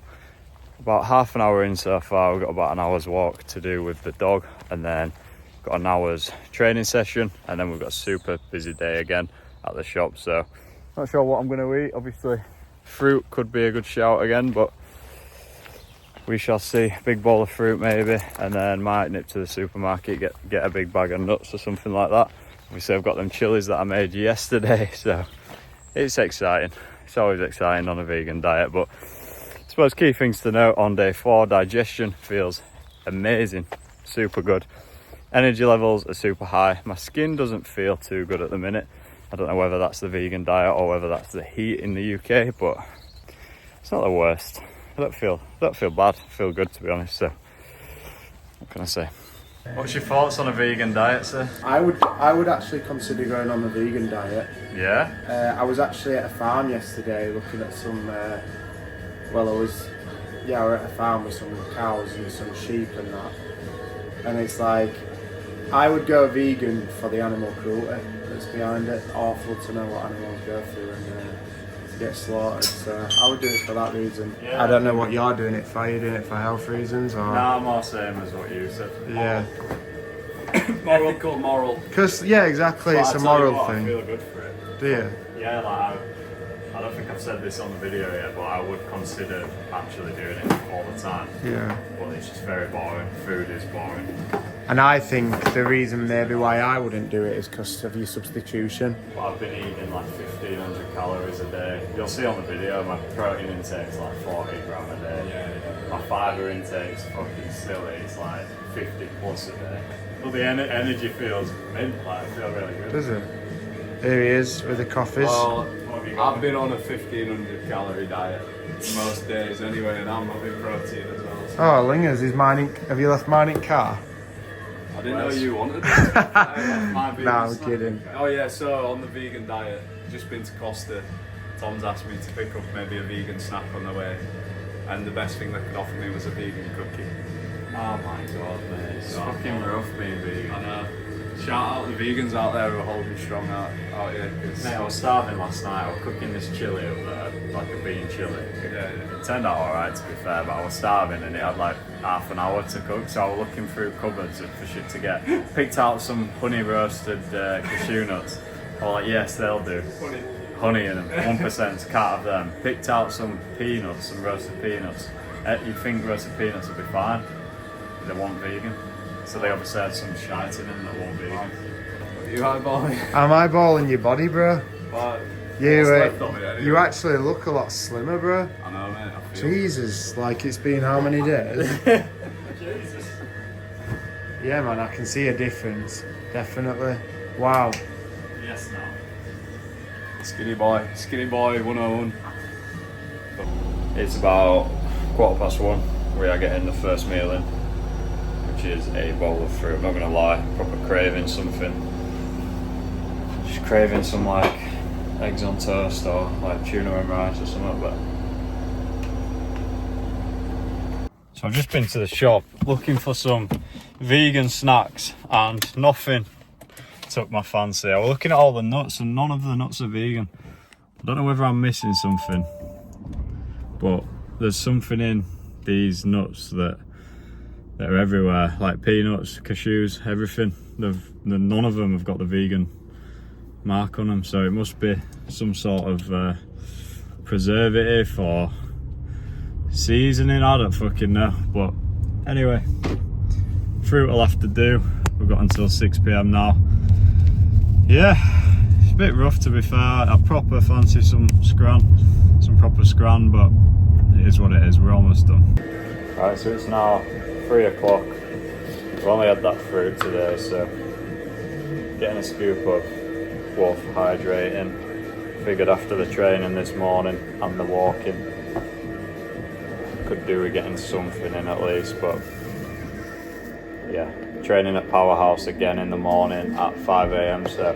About half an hour in so far. We've got about an hour's walk to do with the dog, and then got an hour's training session, and then we've got a super busy day again at the shop. So not sure what I'm going to eat. Obviously fruit could be a good shout again, but we shall see. Big bowl of fruit maybe, and then might nip to the supermarket, get a big bag of nuts or something like that. Obviously I've got them chilies that I made yesterday, so it's exciting. It's always exciting on a vegan diet. But I suppose key things to note on day 4, digestion feels amazing, super good. Energy levels are super high. My skin doesn't feel too good at the minute. I don't know whether that's the vegan diet or whether that's the heat in the UK, but it's not the worst. I don't feel bad. I feel good, to be honest. So what can I say? What's your thoughts on a vegan diet, sir? I would actually consider going on the vegan diet. Yeah? I was actually at a farm yesterday looking at some, we're at a farm with some cows and some sheep and that. And it's like, I would go vegan for the animal cruelty that's behind it. Awful to know what animals go through and to get slaughtered. So I would do it for that reason. Yeah. I don't know what you're doing it for. Are you doing it for health reasons or? No, more same as what you said. Yeah. Ethical, moral. Because exactly, But it's I a tell you moral what, thing. I feel good for it. Do you? Yeah, like I don't think I've said this on the video yet, but I would consider actually doing it all the time. Yeah. But it's just very boring. Food is boring. And I think the reason maybe why I wouldn't do it is because of your substitution. But I've been eating like 1,500 calories a day. You'll see on the video my protein intake's like 40 gram a day. My fibre intake's fucking silly. It's like 50 plus a day. But the energy feels mint. Like I feel really good. Does it? Here he is with the coffees. Well, What have you got? I've been on a 1,500 calorie diet most days anyway, and I'm having protein as well. So Oh, Lingers, have you left mine in car? I didn't know you wanted it. My vegan No, I'm snack. kidding. Oh yeah, so on the vegan diet, just been to Costa. Tom's asked me to pick up maybe a vegan snack on the way, and the best thing they could offer me was a vegan cookie. Oh my god, mate. It's fucking rough being vegan. And shout out the vegans out there who are holding strong out here. 'Cause Mate, I was starving last night. I was cooking this chili up there, like a bean chili. yeah. It turned out alright, to be fair, but I was starving and it had like half an hour to cook, so I was looking through cupboards for shit to get. Picked out some honey roasted cashew nuts. I was like, yes, they'll do. Honey in them, 1%, can't have them. Picked out some peanuts, some roasted peanuts. You'd think roasted peanuts would be fine. They weren't vegan. So they obviously had some shite in them that weren't vegan. You eyeballing? Am I balling your body, bro? But You, what's left of it anyway? you actually look a lot slimmer, bro. I know, mate. I feel. Jesus, like it's been how many days? Jesus. Yeah, man, I can see a difference. Definitely. Wow. Yes, now. Skinny boy 101. It's about 1:15. We are getting the first meal in, which is a bowl of fruit. I'm not gonna lie, proper craving something. Just craving some like eggs on toast or like tuna and rice or something. But so I've just been to the shop looking for some vegan snacks and nothing took my fancy. I was looking at all the nuts and none of the nuts are vegan. I don't know whether I'm missing something, but there's something in these nuts that are everywhere, like peanuts, cashews, everything. None of them have got the vegan mark on them, so it must be some sort of preservative or seasoning, I don't fucking know. But anyway, fruit will have to do. We've got until 6 PM now. Yeah, it's a bit rough to be fair. I proper fancy some proper scran, but it is what it is. We're almost done. Right, so it's now 3 o'clock. We've only had that fruit today, so getting a scoop of Wolf hydrating. Figured after the training this morning and the walking, could do with getting something in at least. But yeah, training at Powerhouse again in the morning at 5 AM, so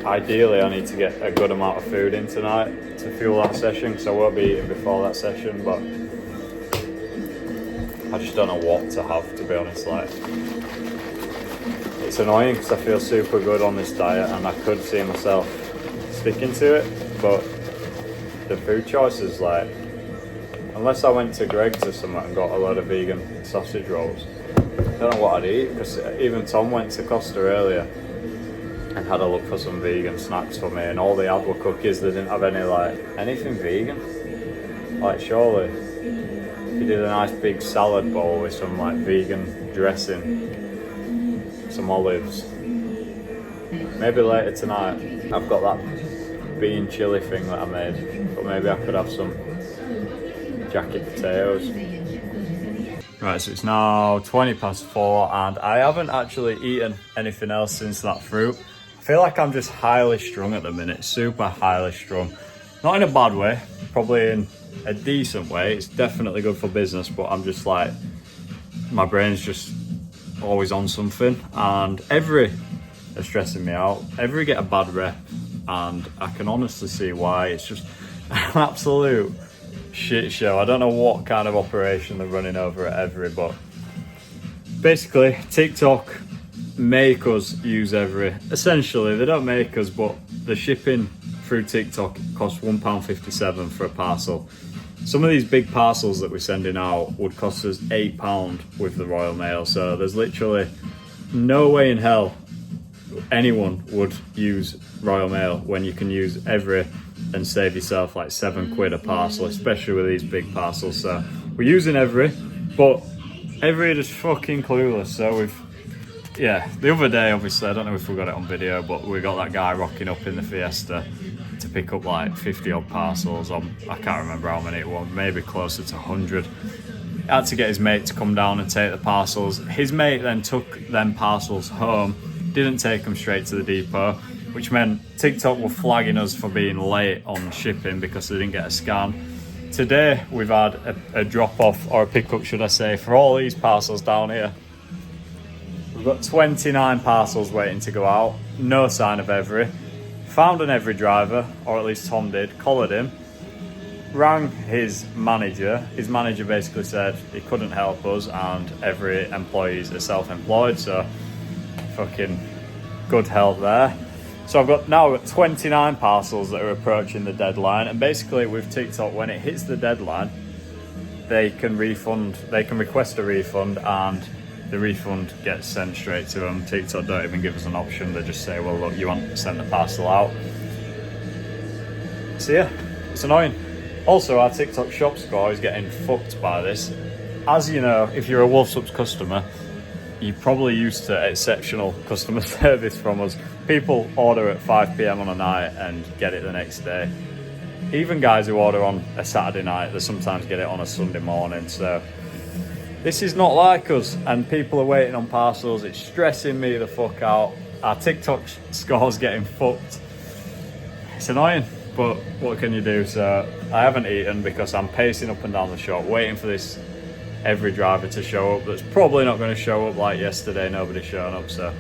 ideally I need to get a good amount of food in tonight to fuel that session, because I won't be eating before that session, but I just don't know what to have, to be honest. Like, it's annoying because I feel super good on this diet and I could see myself sticking to it, but the food choices, like, unless I went to Greg's or something and got a load of vegan sausage rolls, I don't know what I'd eat. Because even Tom went to Costa earlier and had a look for some vegan snacks for me, and all they had were cookies. They didn't have anything vegan. Like, surely he did a nice big salad bowl with some like vegan dressing, some olives. Maybe later tonight. I've got that bean chili thing that I made, but maybe I could have some jacket potatoes. Right, so it's now 4:20 and I haven't actually eaten anything else since that fruit. I feel like I'm just highly strung at the minute, super highly strung. Not in a bad way, probably in a decent way. It's definitely good for business, but I'm just like, my brain's just always on something, and every are stressing me out. Every get a bad rep, and I can honestly see why. It's just an absolute shit show. I don't know what kind of operation they're running over at Every, but basically TikTok make us use Every. Essentially, they don't make us, but the shipping through TikTok costs £1.57 for a parcel. Some of these big parcels that we're sending out would cost us £8 with the Royal Mail, so there's literally no way in hell anyone would use Royal Mail when you can use Every and save yourself like £7 a parcel, especially with these big parcels. So we're using Every, but Every is fucking clueless. So the other day, obviously, I don't know if we got it on video, but we got that guy rocking up in the Fiesta to pick up like 50 odd parcels. I can't remember how many it was, maybe closer to 100. Had to get his mate to come down and take the parcels. His mate then took them parcels home, didn't take them straight to the depot, which meant TikTok were flagging us for being late on shipping because they didn't get a scan. Today we've had a drop off, or a pickup should I say, for all these parcels down here. We've got 29 parcels waiting to go out, no sign of Every. Found an Every driver, or at least Tom did, collared him, rang his manager. His manager basically said he couldn't help us and Every employees are self-employed, so fucking good help there. So I've got 29 parcels that are approaching the deadline, and basically with TikTok, when it hits the deadline, they can request a refund, and the refund gets sent straight to them. TikTok don't even give us an option. They just say, well, look, you want to send the parcel out. So yeah, it's annoying. Also, our TikTok shop score is getting fucked by this. As you know, if you're a Wolfsubs customer, you're probably used to exceptional customer service from us. People order at 5 PM on a night and get it the next day. Even guys who order on a Saturday night, they sometimes get it on a Sunday morning. So this is not like us, and people are waiting on parcels. It's stressing me the fuck out. Our TikTok score's getting fucked. It's annoying, but what can you do? So I haven't eaten because I'm pacing up and down the shop, waiting for this Every driver to show up. That's probably not going to show up. Like yesterday, nobody's showing up, so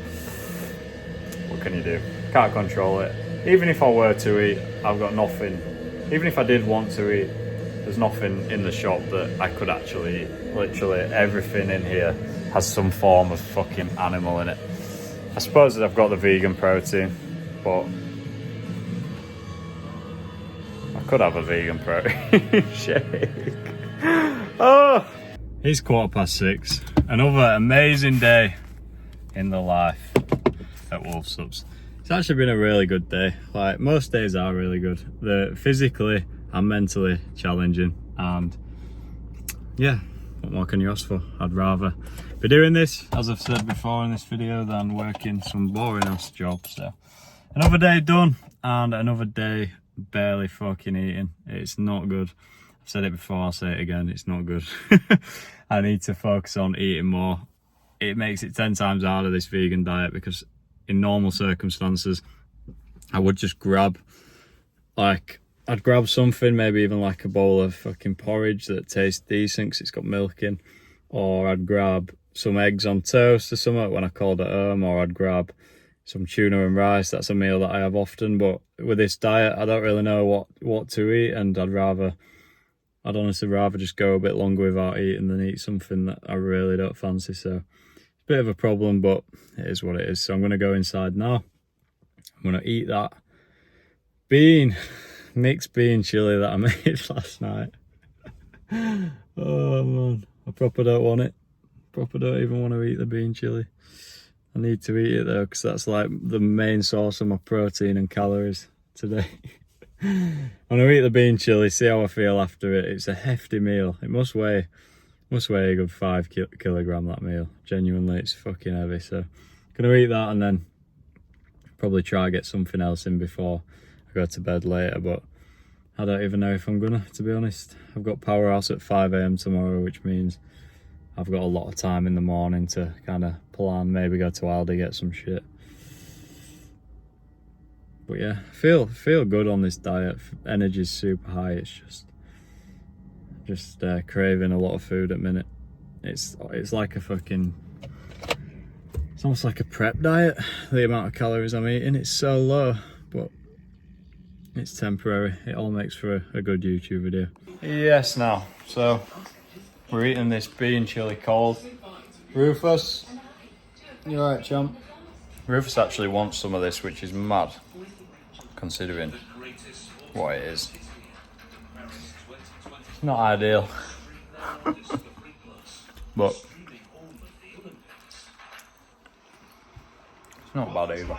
what can you do? Can't control it. Even if I were to eat, I've got nothing. Even if I did want to eat, there's nothing in the shop that I could actually eat. Literally everything in here has some form of fucking animal in it. I suppose that I've got the vegan protein, but I could have a vegan protein shake. Oh! It's 6:15. Another amazing day in the life at Wolfsubs. It's It's actually been a really good day. Like, most days are really good. They're physically and mentally challenging, and yeah, what more can you ask for? I'd rather be doing this, as I've said before in this video, than working some boring ass job. So another day done, and another day barely fucking eating. It's not good. I've said it before, I'll say it again, it's not good. I need to focus on eating more. It makes it 10 times harder, this vegan diet, because in normal circumstances I would just grab, like, I'd grab something, maybe even like a bowl of fucking porridge that tastes decent because it's got milk in, or I'd grab some eggs on toast or something when I called at home, or I'd grab some tuna and rice. That's a meal that I have often, but with this diet I don't really know what to eat, and I'd honestly rather just go a bit longer without eating than eat something that I really don't fancy. So it's a bit of a problem, but it is what it is. So I'm going to go inside now. I'm going to eat that mixed bean chili that I made last night. Oh man, I proper don't want it. Proper don't even want to eat the bean chili. I need to eat it though, because that's like the main source of my protein and calories today. I'm gonna eat the bean chili, see how I feel after it. It's a hefty meal. It must weigh a good 5 kilogram, that meal. Genuinely, it's fucking heavy. So gonna eat that and then probably try to get something else in before I go to bed later, but I don't even know if I'm gonna, to be honest. I've got Powerhouse at 5 AM tomorrow, which means I've got a lot of time in the morning to kind of plan, maybe go to Aldi, get some shit. But yeah, feel good on this diet. Energy's super high. It's just craving a lot of food at the minute. It's like a fucking, it's almost like a prep diet. The amount of calories I'm eating, it's so low, but it's temporary. It all makes for a good YouTube video. Yes, now, so we're eating this bean chili cold. Rufus, you alright, champ? Rufus actually wants some of this, which is mad, considering what it is. It's not ideal, but it's not bad either.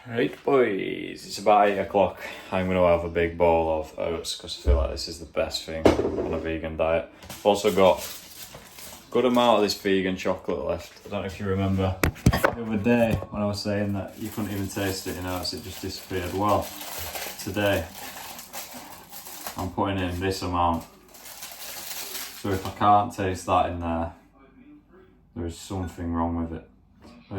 Right boys, it's about 8 o'clock. I'm going to have a big bowl of oats because I feel like this is the best thing on a vegan diet. I've also got a good amount of this vegan chocolate left. I don't know if you remember the other day when I was saying that you couldn't even taste it in oats, it just disappeared. Well, today I'm putting in this amount. So if I can't taste that in there, there is something wrong with it. I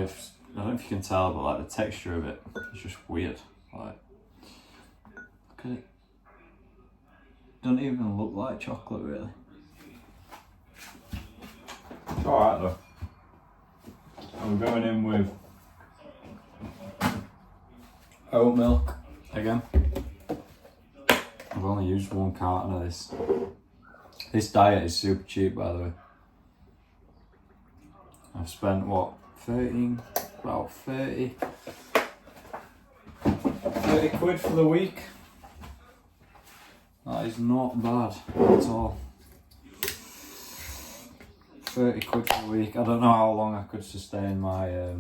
don't know if you can tell, but like the texture of it is just weird. Like, look at it. Doesn't even look like chocolate really. It's alright though. I'm going in with oat milk again. I've only used 1 carton of this. This diet is super cheap, by the way. I've spent what, about 30 quid for the week. That is not bad at all. 30 quid for the week. I don't know how long I could sustain my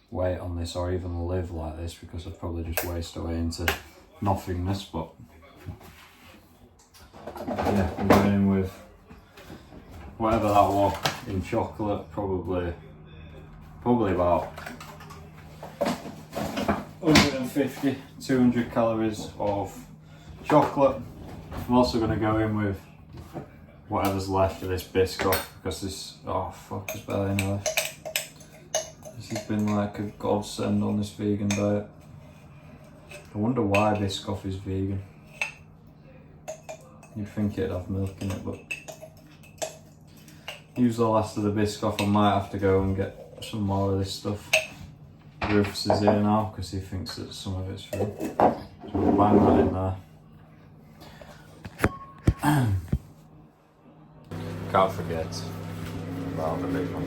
weight on this, or even live like this, because I'd probably just waste away into nothingness, but yeah, I'm going in with whatever that was in chocolate, probably about 150, 200 calories of chocolate. I'm also going to go in with whatever's left of this Biscoff, because this, oh fuck, there's barely any left. This has been like a godsend on this vegan diet. I wonder why Biscoff is vegan. You'd think it'd have milk in it, but use the last of the Biscoff. I might have to go and get some more of this stuff. Rufus is here now because he thinks that some of it's free. So we'll bang that in there. Can't forget about the big one.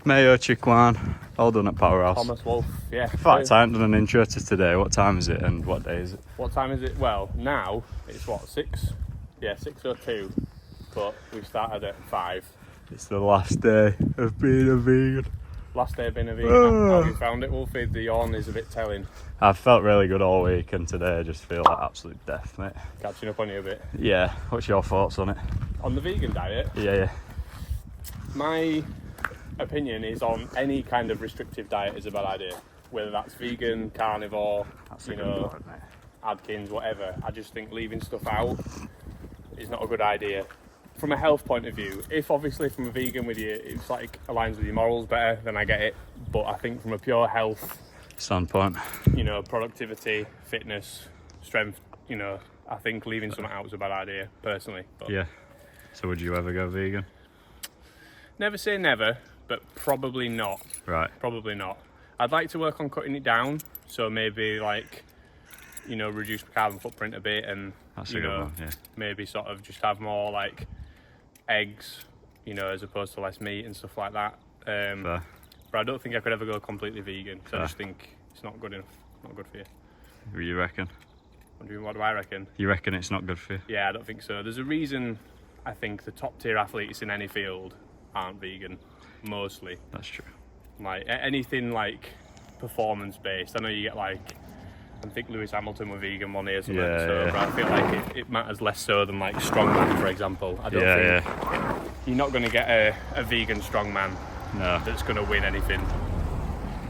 Mayo Chiquan All done at Powerhouse. Thomas Wolfe, yeah. In fact, I haven't done an intro to today. What time is it and what day is it? What time is it? Well, now it's what, 6? Yeah, 6:02. But we started at 5. It's the last day of being a vegan. Last day of being a vegan. How have you found it, Wolfie? The yawn is a bit telling. I've felt really good all week, and today I just feel like absolute death, mate. Catching up on you a bit. Yeah, what's your thoughts on it? On the vegan diet, Yeah. my opinion is on any kind of restrictive diet is a bad idea. Whether that's vegan, carnivore, That's you a good know, point, mate. Atkins, whatever. I just think leaving stuff out is not a good idea. From a health point of view, if obviously from a vegan with you, it's like aligns with your morals better, then I get it. But I think from a pure health, Standpoint. you know, productivity, fitness, strength, you know, I think leaving something out is a bad idea, personally. But Yeah. So would you ever go vegan? never say never, but probably not. Right. Probably not. I'd like to work on cutting it down, so maybe like, you know, reduce my carbon footprint a bit, and That's a you good know, one, yeah. maybe sort of just have more like eggs, you know, as opposed to less meat and stuff like that. Fair. But I don't think I could ever go completely vegan. So I Fair. just think it's not good enough. Not good for you. You reckon? What do I reckon? You reckon it's not good for you? Yeah, I don't think so. There's a reason I think the top tier athletes in any field aren't vegan, mostly. That's true. Like anything like performance based. I know you get like, I think Lewis Hamilton were vegan one year, something. Yeah, so yeah. But I feel like it matters less so than like strongman, for example. I don't think you're not going to get a vegan strongman No. that's going to win anything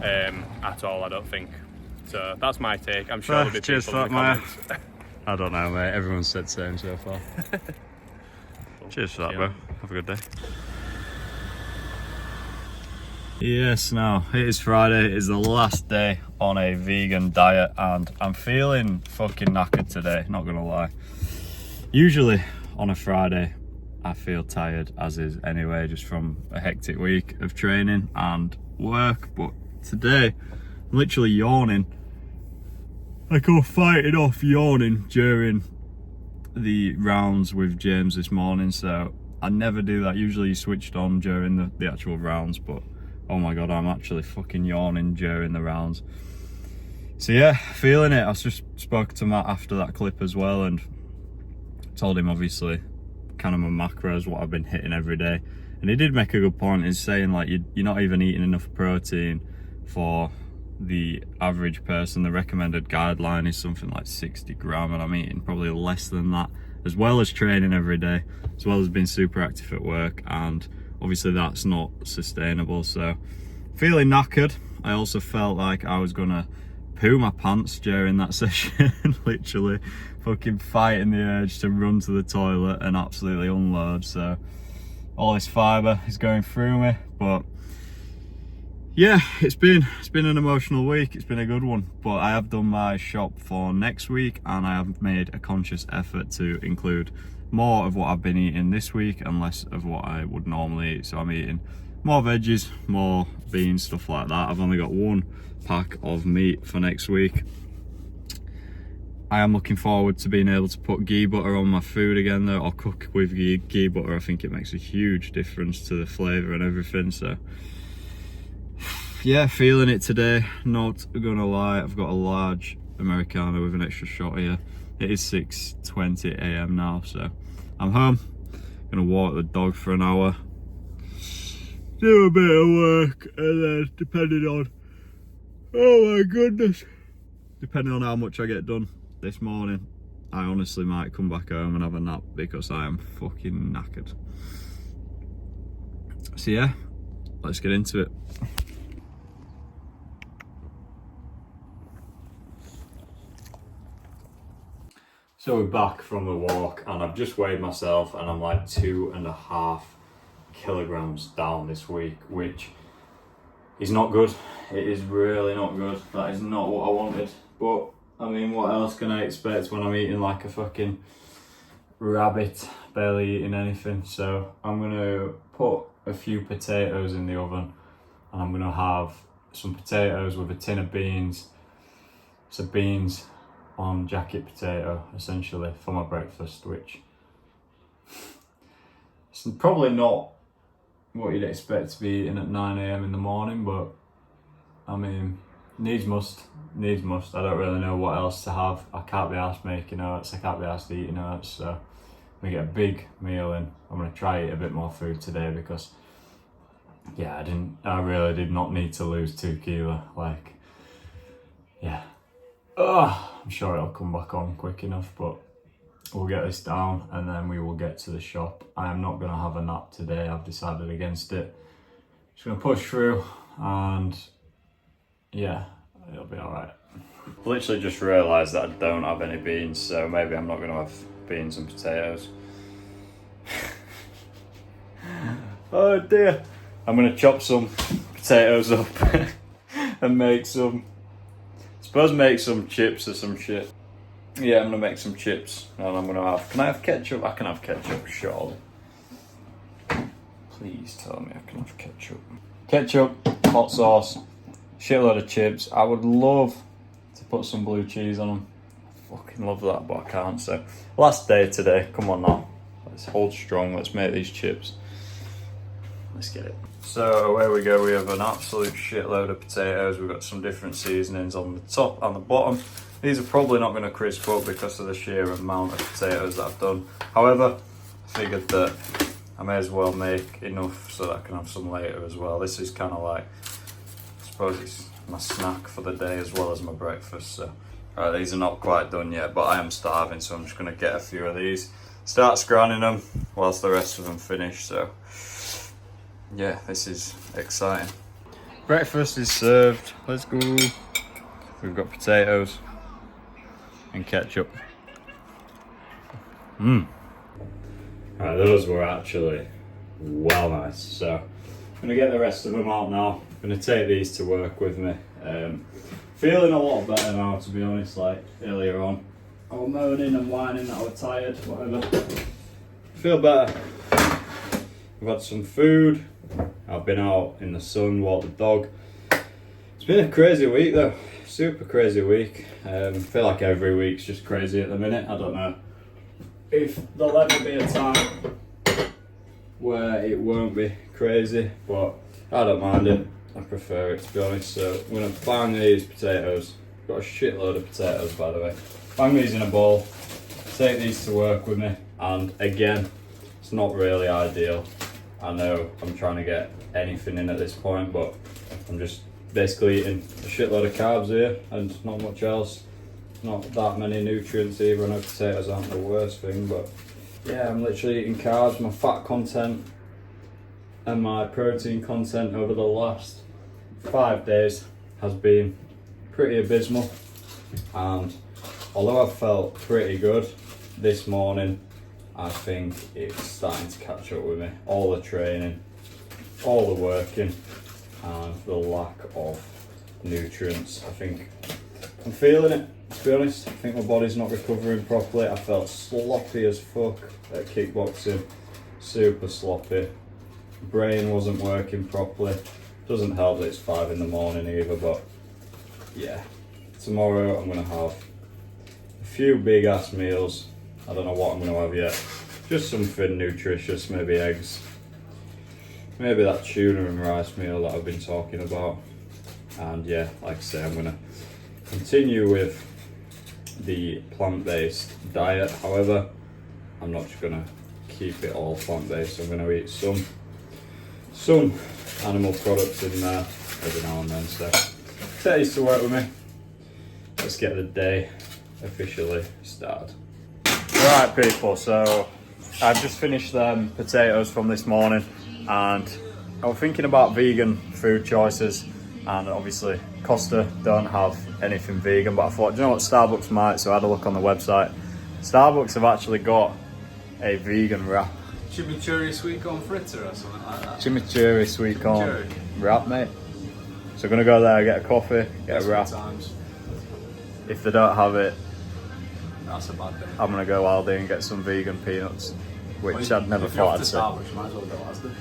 at all. I don't think. So that's my take. I'm sure there'll be Cheers people for in the that, comments. I don't know, mate. Everyone's said the same so far. Cheers for that, Yeah. bro. Have a good day. Yes, now it is Friday. It is the last day on a vegan diet, and I'm feeling fucking knackered today. Not gonna lie. Usually on a Friday, I feel tired, as is anyway, just from a hectic week of training and work. But today, I'm literally yawning. I go fighting off yawning during the rounds with James this morning, so I never do that. Usually you switched on during the actual rounds, but oh my god, I'm actually fucking yawning during the rounds. So yeah, feeling it. I just spoke to Matt after that clip as well, and told him obviously kind of my macros, what I've been hitting every day. And he did make a good point. He's saying like you're not even eating enough protein for the average person. The recommended guideline is something like 60 gram, and I'm eating probably less than that, as well as training every day, as well as being super active at work, and obviously that's not sustainable. So feeling knackered. I also felt like I was gonna poo my pants during that session. Literally fucking fighting the urge to run to the toilet and absolutely unload. So all this fibre is going through me, but yeah, it's been an emotional week. It's been a good one, but I have done my shop for next week, and I have made a conscious effort to include more of what I've been eating this week and less of what I would normally eat. So I'm eating more veggies, more beans, stuff like that. I've only got 1 pack of meat for next week. I am looking forward to being able to put ghee butter on my food again though, or cook with ghee butter. I think it makes a huge difference to the flavour and everything. So yeah, feeling it today, not gonna lie. I've got a large Americano with an extra shot here. It is 6:20 AM now, so I'm home. Gonna walk the dog for an hour, do a bit of work, and then depending on, oh my goodness, depending on how much I get done this morning, I honestly might come back home and have a nap because I am fucking knackered. So yeah, let's get into it. So we're back from the walk, and I've just weighed myself, and I'm like 2.5 kilograms down this week, which is not good. It is really not good. That is not what I wanted. But I mean, what else can I expect when I'm eating like a fucking rabbit, barely eating anything? So I'm gonna put a few potatoes in the oven, and I'm gonna have some potatoes with a tin of beans. So beans on jacket potato essentially for my breakfast, which it's probably not what you'd expect to be eating at 9 AM in the morning, but I mean, needs must. Needs must. I don't really know what else to have. I can't be arsed making oats. I can't be arsed eating oats. So we get a big meal in. I'm gonna try eat a bit more food today because, yeah, I really did not need to lose 2 kilo. Like, yeah. I'm sure it'll come back on quick enough, but we'll get this down and then we will get to the shop. I am not gonna have a nap today. I've decided against it. Just gonna push through and yeah, it'll be alright. Literally just realised that I don't have any beans, so maybe I'm not going to have beans and potatoes. Oh dear. I'm going to chop some potatoes up and make some, I suppose make some chips or some shit. Yeah, I'm going to make some chips and I'm going to have, can I have ketchup? I can have ketchup, surely. Please tell me I can have ketchup. Ketchup, hot sauce, shitload of chips. I would love to put some blue cheese on them. I fucking love that, but I can't. So, last day today. Come on now. Let's hold strong. Let's make these chips. Let's get it. So away we go. We have an absolute shitload of potatoes. We've got some different seasonings on the top and the bottom. These are probably not going to crisp up because of the sheer amount of potatoes that I've done. However, I figured that I may as well make enough so that I can have some later as well. This is kind of like, I suppose it's my snack for the day as well as my breakfast. So, alright, these are not quite done yet, but I am starving, so I'm just going to get a few of these, start scranning them whilst the rest of them finish. So, yeah, this is exciting. Breakfast is served. Let's go. We've got potatoes and ketchup. Right, those were actually well nice. So I'm gonna get the rest of them out now. I'm gonna take these to work with me. Feeling a lot better now, to be honest. Like earlier on, I was moaning and whining that I was tired, whatever. Feel better. I've had some food. I've been out in the sun, walked the dog. It's been a crazy week though, super crazy week. I feel like every week's just crazy at the minute. I don't know if there'll ever be a time where it won't be crazy, but I don't mind it. I prefer it, to be honest. So I'm going to bang these potatoes. Got a shitload of potatoes, by the way. Bang these in a bowl, take these to work with me, and again, it's not really ideal. I know I'm trying to get anything in at this point, but I'm just basically eating a shitload of carbs here and not much else. Not that many nutrients either. I know potatoes aren't the worst thing, but yeah, I'm literally eating carbs. My fat content and my protein content over the last 5 days has been pretty abysmal, and although I felt pretty good this morning, I think it's starting to catch up with me. All the training, all the working, and the lack of nutrients. I think I'm feeling it, to be honest. I think my body's not recovering properly. I felt sloppy as fuck at kickboxing, super sloppy. Brain wasn't working properly. Doesn't help that it's 5 in the morning either, but yeah. Tomorrow I'm gonna have a few big ass meals. I don't know what I'm gonna have yet. Just something nutritious, maybe eggs. Maybe that tuna and rice meal that I've been talking about. And yeah, like I say, I'm gonna continue with the plant-based diet. However, I'm not just gonna keep it all plant-based. I'm gonna eat some animal products in there every now and then. So take these to work with me. Let's get the day officially started. Right people, so I've just finished them potatoes from this morning, and I was thinking about vegan food choices, and obviously Costa don't have anything vegan, but I thought, do you know what, Starbucks might, so I had a look on the website. Starbucks have actually got a vegan wrap. Chimichurri sweet corn fritter or something like that. Chimichurri sweet corn wrap, mate. So I'm gonna go there, get a coffee, get a wrap. Times. If they don't have it, That's a bad day. I'm gonna go Aldi and get some vegan peanuts, which Well, I'd never if you're thought off I'd to say. Starbucks, you might as well go Asda.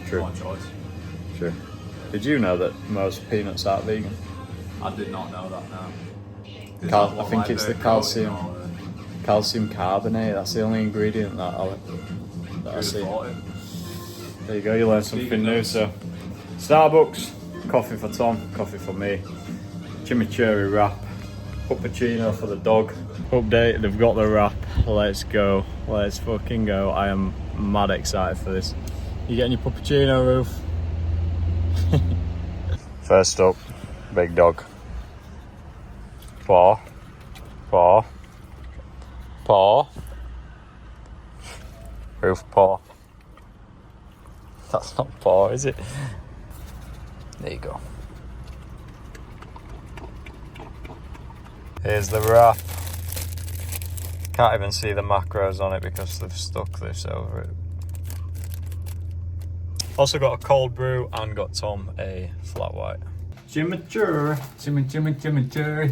True. One choice. True. Did you know that most peanuts are vegan? I did not know that now. Is Cal- that what, I think like it's the coating calcium. or, Calcium carbonate, that's the only ingredient that I who'd have see. thought it? There you go, you learned something Vegan new. nuts. So, Starbucks, coffee for Tom, coffee for me, chimichurri wrap, puppuccino for the dog. Update, they've got the wrap. Let's go. Let's fucking go. I am mad excited for this. You getting your puppuccino, Roof? First up, big dog. Paw. Paw. Paw. Roof paw. That's not paw, is it? There you go. Here's the wrap. Can't even see the macros on it because they've stuck this over it. Also got a cold brew and got Tom a flat white. Chimichurri. Chimichurri.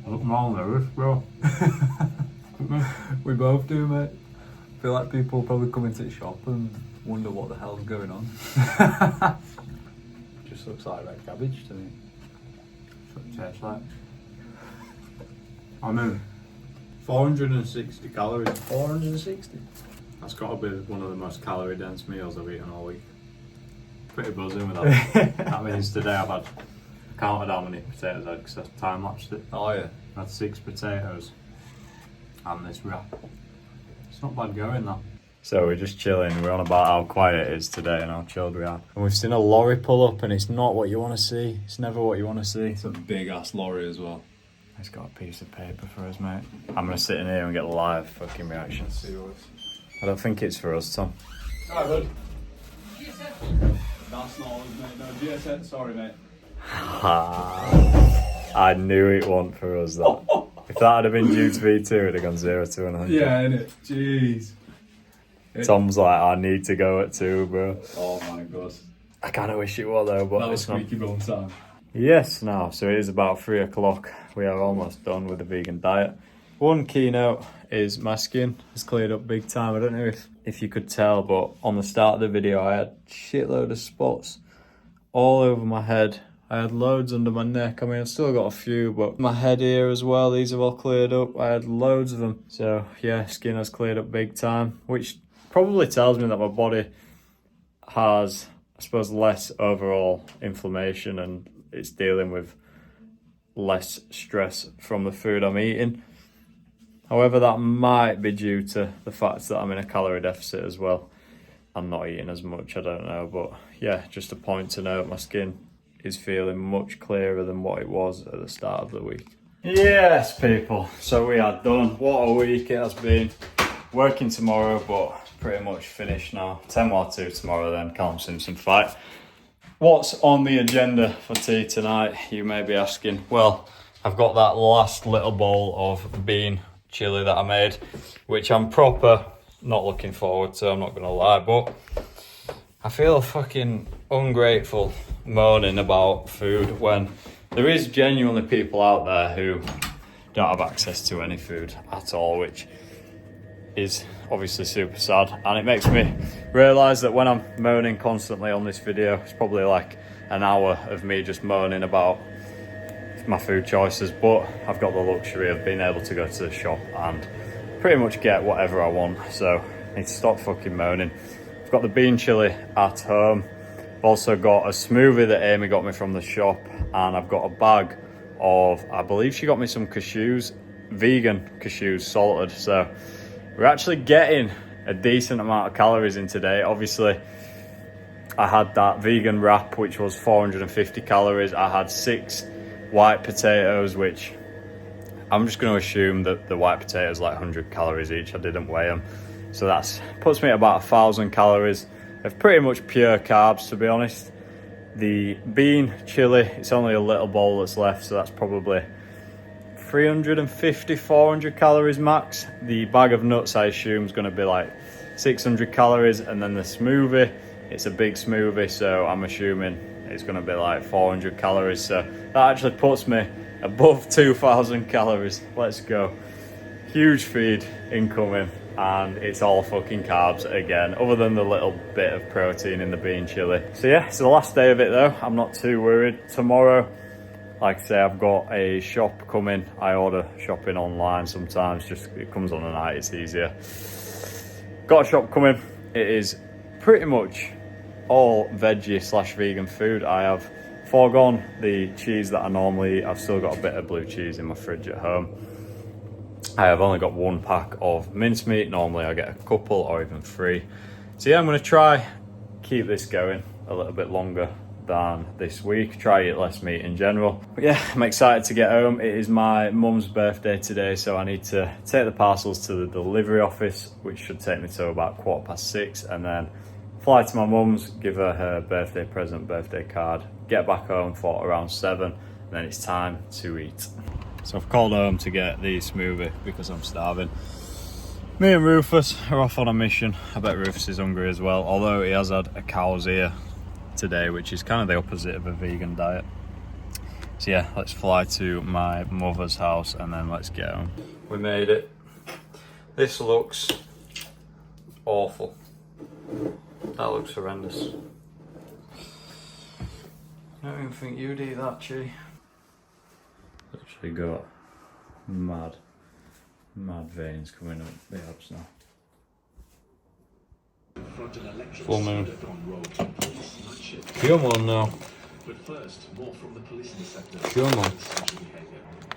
Look on the roof, bro. We both do, mate. I feel like people will probably come into the shop and wonder what the hell's going on. Just looks like red cabbage to me. That's what it tastes like. I mean, 460 calories. 460. That's got to be one of the most calorie dense meals I've eaten all week. Pretty buzzing with that. That means today I've had, counted how many potatoes I had because I time lapsed it. Oh yeah. I had 6 potatoes and this wrap. It's not bad going, that. So we're just chilling. We're on about how quiet it is today and how chilled we are. And we've seen a lorry pull up and it's not what you want to see. It's never what you want to see. It's a big ass lorry as well. It's got a piece of paper for us, mate. I'm going to sit in here and get live fucking reactions. I don't think it's for us, Tom. Alright, bud. That's not us, mate. No, GSN, sorry, mate. I knew it wasn't for us, that. If that had been Jude's V2, it'd have gone 0 to 100. Yeah, innit? Jeez. Tom's like, I need to go at 2, bro. Oh my god. I kind of wish it was, though, but That was it's not. squeaky bum time. Yes, now, so it is about 3 o'clock. We are almost done with the vegan diet. One keynote is my skin has cleared up big time. I don't know if you could tell, but on the start of the video, I had shitload of spots all over my head. I had loads under my neck. I mean, I've still got a few, but my head here as well, these have all cleared up. I had loads of them. So yeah, skin has cleared up big time, which probably tells me that my body has, I suppose, less overall inflammation and it's dealing with less stress from the food I'm eating. However, that might be due to the fact that I'm in a calorie deficit as well. I'm not eating as much, I don't know. But yeah, just a point to note, my skin is feeling much clearer than what it was at the start of the week. Yes, people. So we are done. What a week it has been. Working tomorrow, but pretty much finished now. 10 more 2 tomorrow then, Callum Simpson fight. What's on the agenda for tea tonight, you may be asking? Well, I've got that last little bowl of bean chili that I made, which I'm proper not looking forward to, I'm not going to lie, but I feel fucking ungrateful moaning about food when there is genuinely people out there who don't have access to any food at all, which is obviously super sad, and it makes me realise that when I'm moaning constantly on this video, it's probably like an hour of me just moaning about my food choices, but I've got the luxury of being able to go to the shop and pretty much get whatever I want, so I need to stop fucking moaning. I've got the bean chili at home. I've also got a smoothie that Amy got me from the shop, and I've got a bag of, I believe she got me some cashews, vegan cashews, salted, so we're actually getting a decent amount of calories in today. Obviously, I had that vegan wrap, which was 450 calories. I had 6 white potatoes, which I'm just going to assume that the white potatoes like 100 calories each. I didn't weigh them. So that puts me at about 1,000 calories of pretty much pure carbs, to be honest. The bean chili, it's only a little bowl that's left, so that's probably 350, 400 calories max. The bag of nuts, I assume, is going to be like 600 calories, and then the smoothie, it's a big smoothie, so I'm assuming it's going to be like 400 calories. So that actually puts me above 2,000 calories. Let's go. Huge feed incoming, and it's all fucking carbs again, other than the little bit of protein in the bean chili. So yeah, it's the last day of it though. I'm not too worried. Tomorrow, like I say, I've got a shop coming. I order shopping online sometimes, just it comes on the night, it's easier. Got a shop coming. It is pretty much all veggie / vegan food. I have foregone the cheese that I normally eat. I've still got a bit of blue cheese in my fridge at home. I have only got 1 pack of mincemeat. Normally I get a couple or even 3. So yeah, I'm going to try keep this going a little bit longer than this week. Try eat less meat in general. But yeah, I'm excited to get home. It is my mum's birthday today, so I need to take the parcels to the delivery office, which should take me to about 6:15, and then fly to my mum's, give her her birthday present, birthday card, get back home for around 7, and then it's time to eat. So I've called home to get the smoothie because I'm starving. Me and Rufus are off on a mission. I bet Rufus is hungry as well, although he has had a cow's ear today, which is kind of the opposite of a vegan diet. So yeah, let's fly to my mother's house and then let's get home. We made it. This looks awful. That looks horrendous. I don't even think you'd eat that, Chi. Actually got mad veins coming up the abs now. Full moon. Come on now. Come on.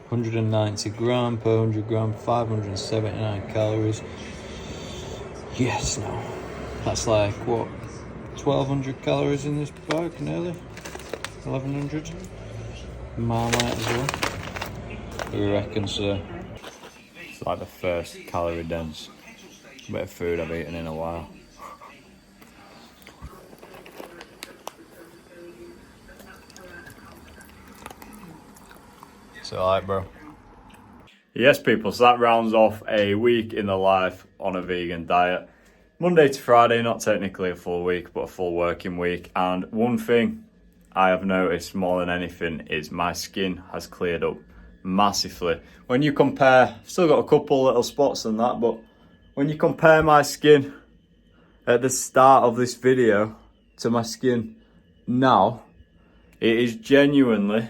190 gram per 100 gram, 579 calories. Yes, now. That's like, what, 1,200 calories in this bag, nearly? 1,100? Marmite as well. What do you reckon, sir? It's like the first calorie dense bit of food I've eaten in a while. So alright, bro. Yes, people, so that rounds off a week in the life on a vegan diet. Monday to Friday, not technically a full week, but a full working week. And one thing I have noticed more than anything is my skin has cleared up massively. When you compare, still got a couple little spots and that, but when you compare my skin at the start of this video to my skin now, it is genuinely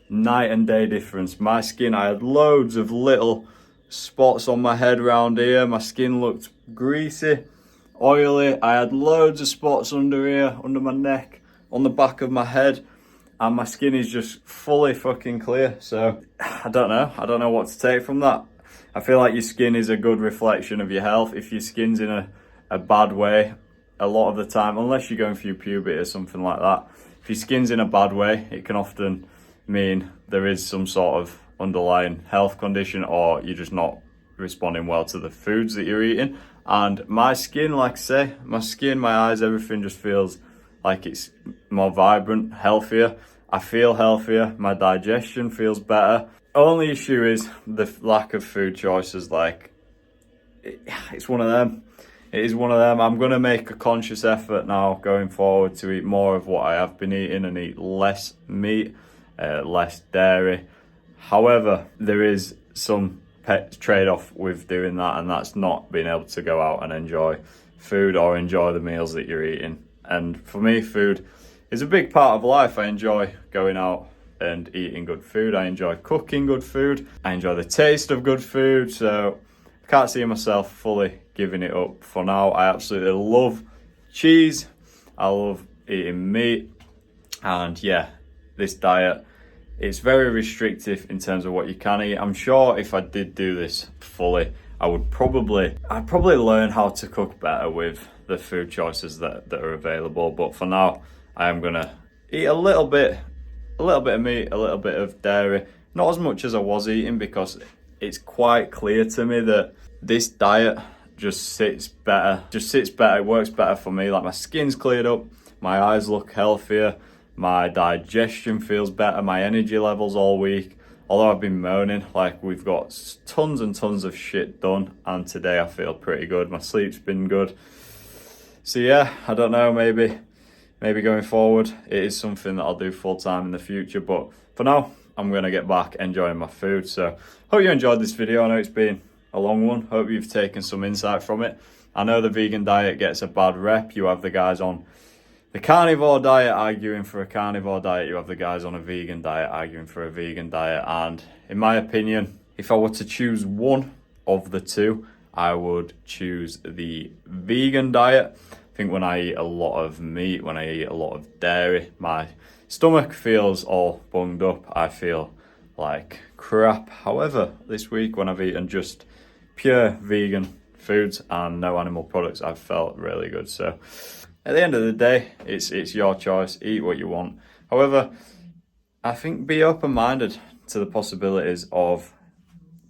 night and day difference. My skin, I had loads of little spots on my head around here. My skin looked greasy, oily. I had loads of spots under here, under my neck, on the back of my head, and my skin is just fully fucking clear. So I don't know what to take from that. I feel like your skin is a good reflection of your health. If your skin's in a bad way, a lot of the time, unless you're going through puberty or something like that, if your skin's in a bad way, it can often mean there is some sort of underlying health condition, or you're just not responding well to the foods that you're eating. And my skin, like I say, my skin, my eyes, everything just feels like it's more vibrant, healthier. I feel healthier, my digestion feels better. Only issue is the lack of food choices. Like, it's one of them. It is one of them. I'm going to make a conscious effort now going forward to eat more of what I have been eating and eat less meat, less dairy. However, there is some trade-off with doing that, and that's not being able to go out and enjoy food or enjoy the meals that you're eating. And for me, food is a big part of life. I enjoy going out and eating good food. I enjoy cooking good food. I enjoy the taste of good food. So I can't see myself fully giving it up for now. I absolutely love cheese. I love eating meat. And yeah, this diet, it's very restrictive in terms of what you can eat. I'm sure if I did do this fully, I'd probably learn how to cook better with the food choices that are available. But for now, I am gonna eat a little bit of meat, a little bit of dairy, not as much as I was eating, because it's quite clear to me that this diet just sits better, it works better for me. Like, my skin's cleared up, my eyes look healthier, my digestion feels better, my energy levels all week. Although I've been moaning, like, we've got tons and tons of shit done, and today I feel pretty good. My sleep's been good. So yeah, I don't know, maybe going forward it is something that I'll do full time in the future, but for now I'm gonna get back enjoying my food. So hope you enjoyed this video. I know it's been a long one. Hope you've taken some insight from it. I know the vegan diet gets a bad rep. You have the guys on the carnivore diet arguing for a carnivore diet, you have the guys on a vegan diet arguing for a vegan diet, and in my opinion, if I were to choose one of the two, I would choose the vegan diet. I think when I eat a lot of meat, when I eat a lot of dairy, my stomach feels all bunged up. I feel like crap. However, this week when I've eaten just pure vegan foods and no animal products, I've felt really good. So at the end of the day, it's your choice. Eat what you want. However, I think be open-minded to the possibilities of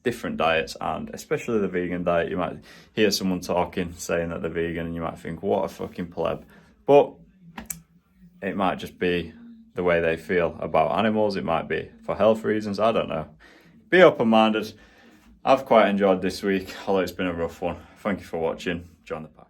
different diets, and especially the vegan diet. You might hear someone talking, saying that they're vegan, and you might think, what a fucking pleb. But it might just be the way they feel about animals. It might be for health reasons. I don't know. Be open-minded. I've quite enjoyed this week, although it's been a rough one. Thank you for watching. Join the party.